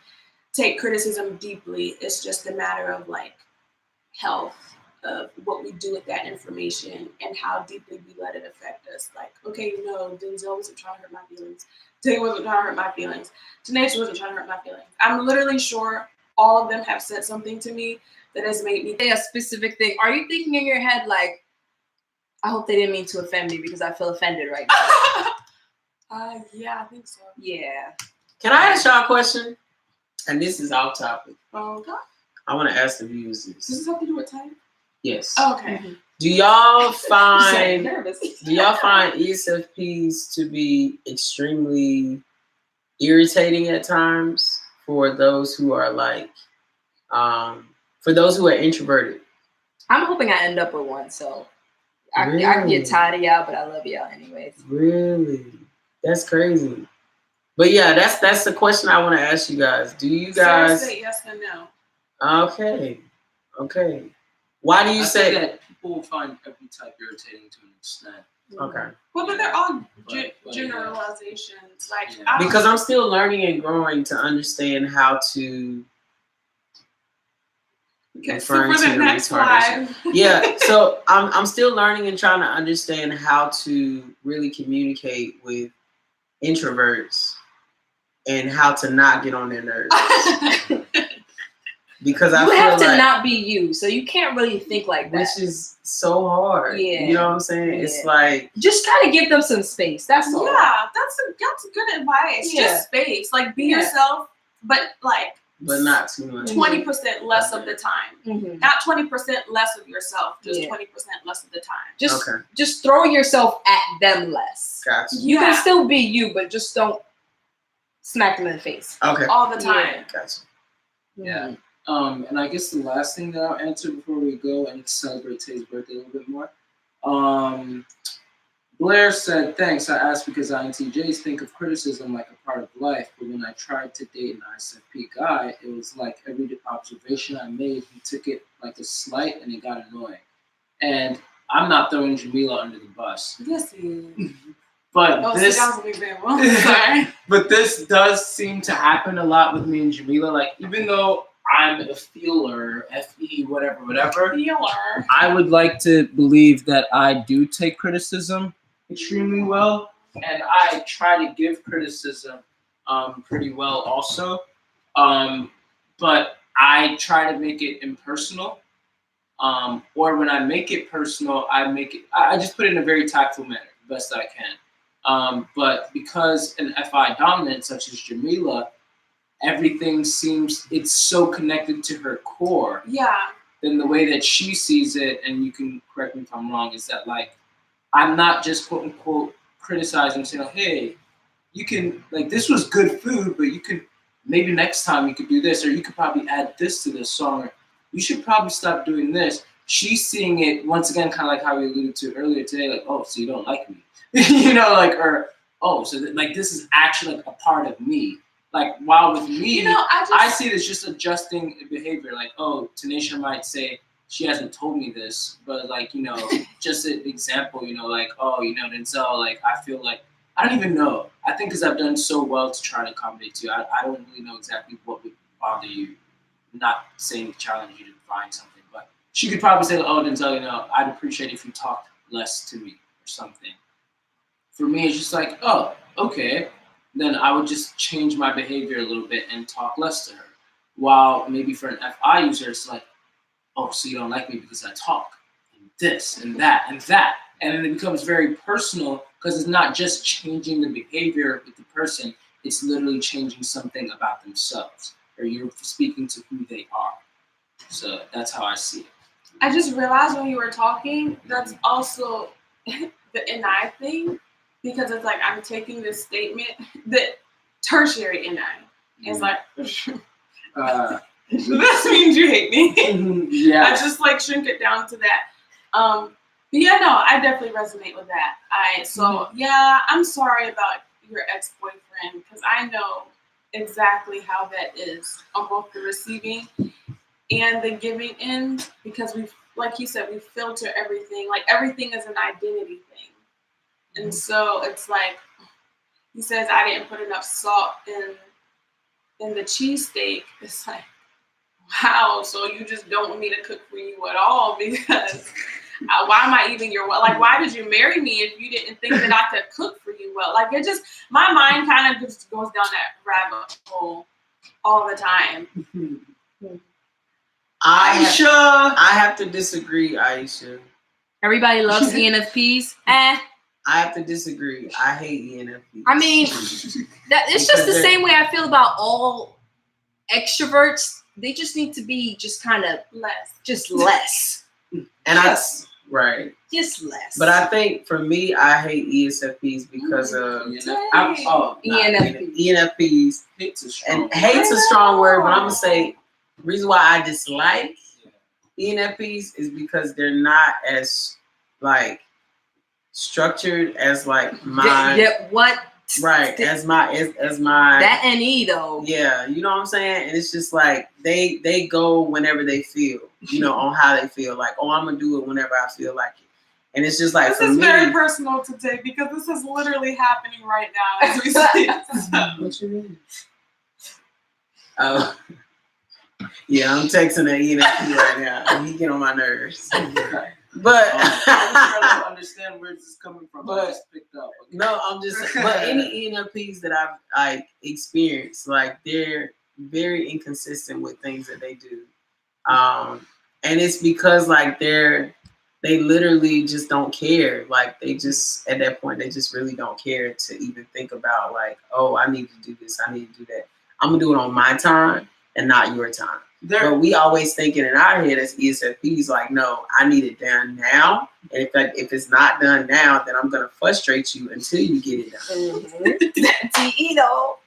take criticism deeply. It's just a matter of health of what we do with that information and how deeply we let it affect us. Okay, Denzel wasn't trying to hurt my feelings. Tay wasn't trying to hurt my feelings. Tanisha wasn't trying to hurt my feelings. I'm literally sure all of them have said something to me that has made me Say a specific thing. Are you thinking in your head I hope they didn't mean to offend me because I feel offended right now? Yeah, I think so. Yeah. Can I ask y'all a question? And this is off topic. Oh, God. I want to ask the viewers this. Does this have to do with time? Yes. Oh, okay. Mm-hmm. Do y'all find nervous. ESFPs to be extremely irritating at times for those who are introverted? I'm hoping I end up with one, so I Really? can get tired of y'all, but I love y'all anyways. Really? That's crazy. But yeah, that's the question I want to ask you guys. Do you guys Sarah, say yes and no. Okay. Why do you I say think that people find every type irritating to an extent. Okay. Well, but they're all But, generalizations. Yeah. Because I'm still learning and growing to understand how to Okay, so referring for to the the next retardation. slide. Yeah, so I'm still learning and trying to understand how to really communicate with introverts and how to not get on their nerves. Because I You feel have to like, not be you, so you can't really think like that. which is so hard. Yeah. You know what I'm saying? Yeah. It's like Just try to give them some space. That's all. Yeah, that's good advice. Yeah. Just space. Be Yeah. yourself, but but not too much. 20% less of the time. Mm-hmm. Not 20% less of yourself, just Yeah. 20% less of the time. Just throw yourself at them less. Gotcha. You can still be you, but just don't smack them in the face. Okay. All the time. Yeah. Gotcha. Yeah. And I guess the last thing that I'll answer before we go and celebrate Tay's birthday a little bit more. Blair said, thanks. I asked because INTJs think of criticism like a part of life, but when I tried to date an ISFP guy, it was like every observation I made, he took it like a slight and it got annoying. And I'm not throwing Jamila under the bus. Yes, he is. But Oh, this, see, that was an example. Sorry. but this does seem to happen a lot with me and Jamila. Even though I'm a feeler, FE, whatever. Feeler. I would like to believe that I do take criticism extremely well, and I try to give criticism pretty well also. But I try to make it impersonal. Or when I make it personal, I just put it in a very tactful manner, the best that I can. But because an FI dominant such as Jamila, everything seems it's so connected to her core. Yeah. Then the way that she sees it, and you can correct me if I'm wrong, is that like I'm not just quote unquote criticizing, saying, hey, you can like this was good food, but you could maybe next time you could do this, or you could probably add this to this song, or you should probably stop doing this. She's seeing it once again, kind of like how we alluded to earlier today, like, oh, so you don't like me, like, or oh, so like this is actually like a part of me. Like while with me, I see it as just adjusting behavior. Like, oh, Tanisha might say she hasn't told me this, but like just an example, like, oh, Denzel, like I feel like I don't even know. I think because I've done so well to try to accommodate you, I don't really know exactly what would bother you. Not saying to challenge you to find something, but she could probably say, oh, Denzel, I'd appreciate if you talked less to me or something. For me, it's just like, oh, okay. Then I would just change my behavior a little bit and talk less to her. While maybe for an FI user, it's like, oh, so you don't like me because I talk and this and that and that. And then it becomes very personal because it's not just changing the behavior with the person, it's literally changing something about themselves, or you're speaking to who they are. So that's how I see it. I just realized when you were talking, that's also the NI thing, because it's like I'm taking this statement, the tertiary NI. It's like, this means you hate me. Yeah. I just like shrink it down to that. But yeah, no, I definitely resonate with that. Yeah, I'm sorry about your ex-boyfriend, because I know exactly how that is on both the receiving and the giving end, because we, like you said, we filter everything. Like everything is an identity thing. And so it's like, he says, I didn't put enough salt in the cheesesteak. It's like, wow, so you just don't want me to cook for you at all, because why am I even your, like, why did you marry me if you didn't think that I could cook for you well? Like, it just, my mind kind of just goes down that rabbit hole all the time. I have to disagree, Aisha. Everybody loves ENFPs. I have to disagree. I hate ENFPs. I mean, it's just the same way I feel about all extroverts. They just need to be just kind of less. Just less. Right. Just less. But I think for me, I hate ESFPs because of ENFPs. Hate's a strong word, but I'm gonna say the reason why I dislike ENFPs is because they're not as like structured as like my as my that NE though. Yeah, you know what I'm saying? And it's just like they go whenever they feel, on how they feel. Like, oh, I'm gonna do it whenever I feel like it. And it's just like, this is very personal today, because this is literally happening right now as we speak. What you mean? Oh, yeah, I'm texting an ENFP right now. He get on my nerves. But I'm trying to understand where this is coming from. But, I just picked up. Okay. No, I'm just. But any ENFPs that I've experienced, like they're very inconsistent with things that they do, and it's because like they literally just don't care. Like they just at that point they just really don't care to even think about like, oh, I need to do this, I need to do that. I'm gonna do it on my time and not your time. But we always thinking in our head as ESFPs, like, no, I need it done now. And if it's not done now, then I'm gonna frustrate you until you get it done. TE though.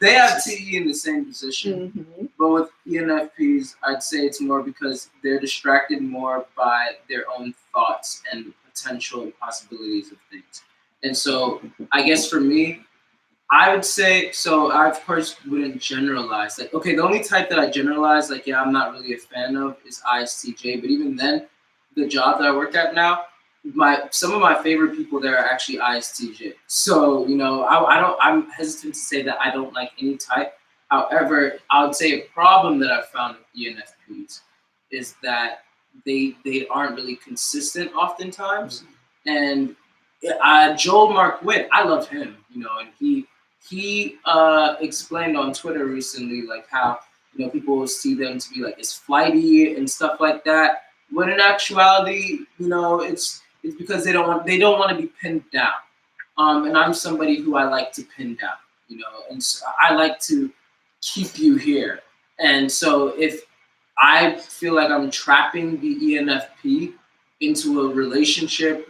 They have TE in the same position, but with ENFPs, I'd say it's more because they're distracted more by their own thoughts and potential and possibilities of things. And so, I guess for me, I would say, so I of course wouldn't generalize. Like, okay, the only type that I generalize, like, yeah, I'm not really a fan of is ISTJ. But even then, the job that I work at now, some of my favorite people there are actually ISTJ. So, I'm hesitant to say that I don't like any type. However, I would say a problem that I've found with ENFPs is that they aren't really consistent oftentimes. And Joel Mark Witt, I love him, and he explained on Twitter recently like how people see them to be like as flighty and stuff like that. When in actuality, it's because they don't want to be pinned down. And I'm somebody who I like to pin down, and so I like to keep you here. And so if I feel like I'm trapping the ENFP into a relationship,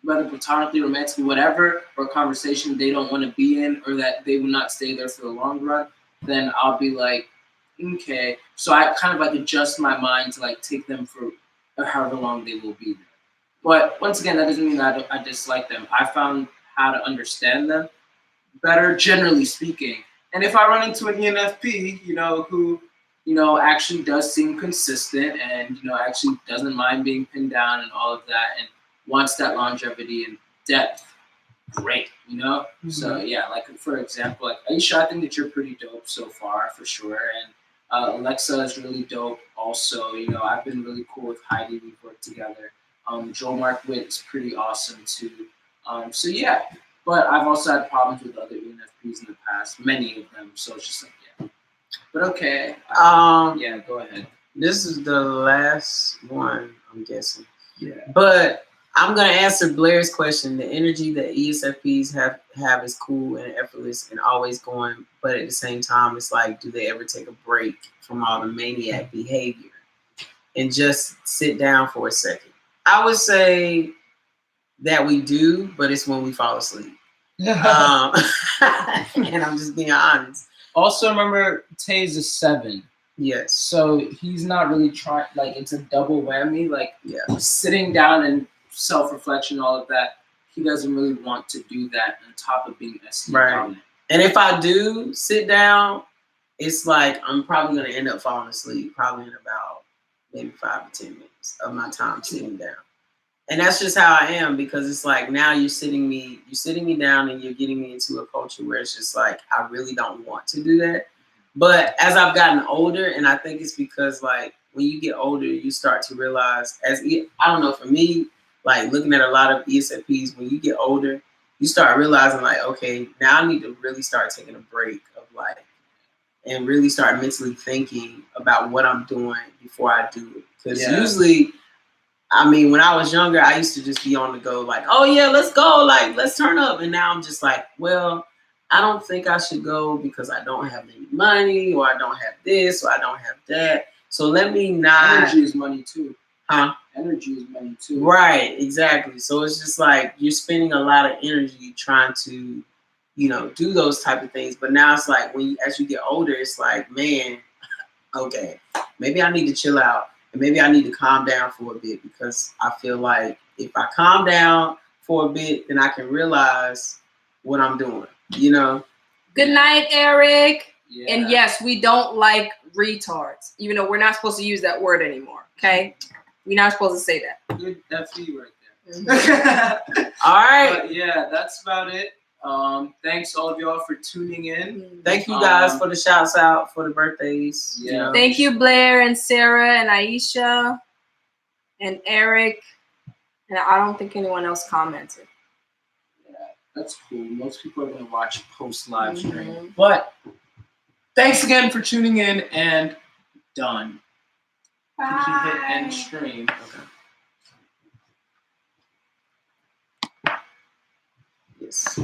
whether platonically, romantically, whatever, or a conversation they don't want to be in, or that they will not stay there for the long run, then I'll be like, okay. So I kind of like adjust my mind to like take them for however long they will be there. But once again, that doesn't mean I dislike them. I found how to understand them better, generally speaking. And if I run into an ENFP, who, actually does seem consistent and, actually doesn't mind being pinned down and all of that and wants that longevity and depth, great, Mm-hmm. So yeah, like for example, like Aisha, I think that you're pretty dope so far for sure. And Alexa is really dope also. I've been really cool with Heidi. We've worked together. Joel Mark Witt is pretty awesome too. So yeah, but I've also had problems with other ENFPs in the past, many of them. So it's just like, yeah. But okay. Yeah, go ahead. This is the last one, I'm guessing. Yeah. But I'm gonna answer Blair's question. The energy that ESFPs have is cool and effortless and always going, but at the same time, it's like, do they ever take a break from all the maniac behavior and just sit down for a second? I would say that we do, but it's when we fall asleep. And I'm just being honest. Also, remember, Tay's a 7. Yes. So he's not really trying, like, it's a double whammy. Like, yeah, sitting down and self-reflection, all of that, he doesn't really want to do that on top of being SE dominant. And if I do sit down, it's like I'm probably going to end up falling asleep, probably in about maybe 5 to 10 minutes of my time sitting down. And that's just how I am, because it's like now you're sitting me down and you're getting me into a culture where it's just like I really don't want to do that. But as I've gotten older, and I think it's because like when you get older, you start to realize, I don't know, for me, like looking at a lot of ESFPs, when you get older, you start realizing like, okay, now I need to really start taking a break of life and really start mentally thinking about what I'm doing before I do it. Because usually, I mean, when I was younger, I used to just be on the go like, oh yeah, let's go, like let's turn up. And now I'm just like, well, I don't think I should go because I don't have any money, or I don't have this, or I don't have that. So let me not. Energy is money too. Huh? Energy is money too. Right, exactly. So it's just like you're spending a lot of energy trying to, do those type of things. But now it's like as you get older, it's like, man, okay, maybe I need to chill out. And maybe I need to calm down for a bit, because I feel like if I calm down for a bit, then I can realize what I'm doing, Good night, Eric. Yeah. And yes, we don't like retards. Even though we're not supposed to use that word anymore, okay? We're not supposed to say that. Good FE right there. All right. But yeah, that's about it. Thanks all of y'all for tuning in. Thank you guys for the shouts out for the birthdays. Yeah. Thank you, Blair and Sarah and Aisha and Eric. And I don't think anyone else commented. Yeah, that's cool. Most people are going to watch post live stream. But thanks again for tuning in, and done. Bye. You hit end stream. Okay. Yes.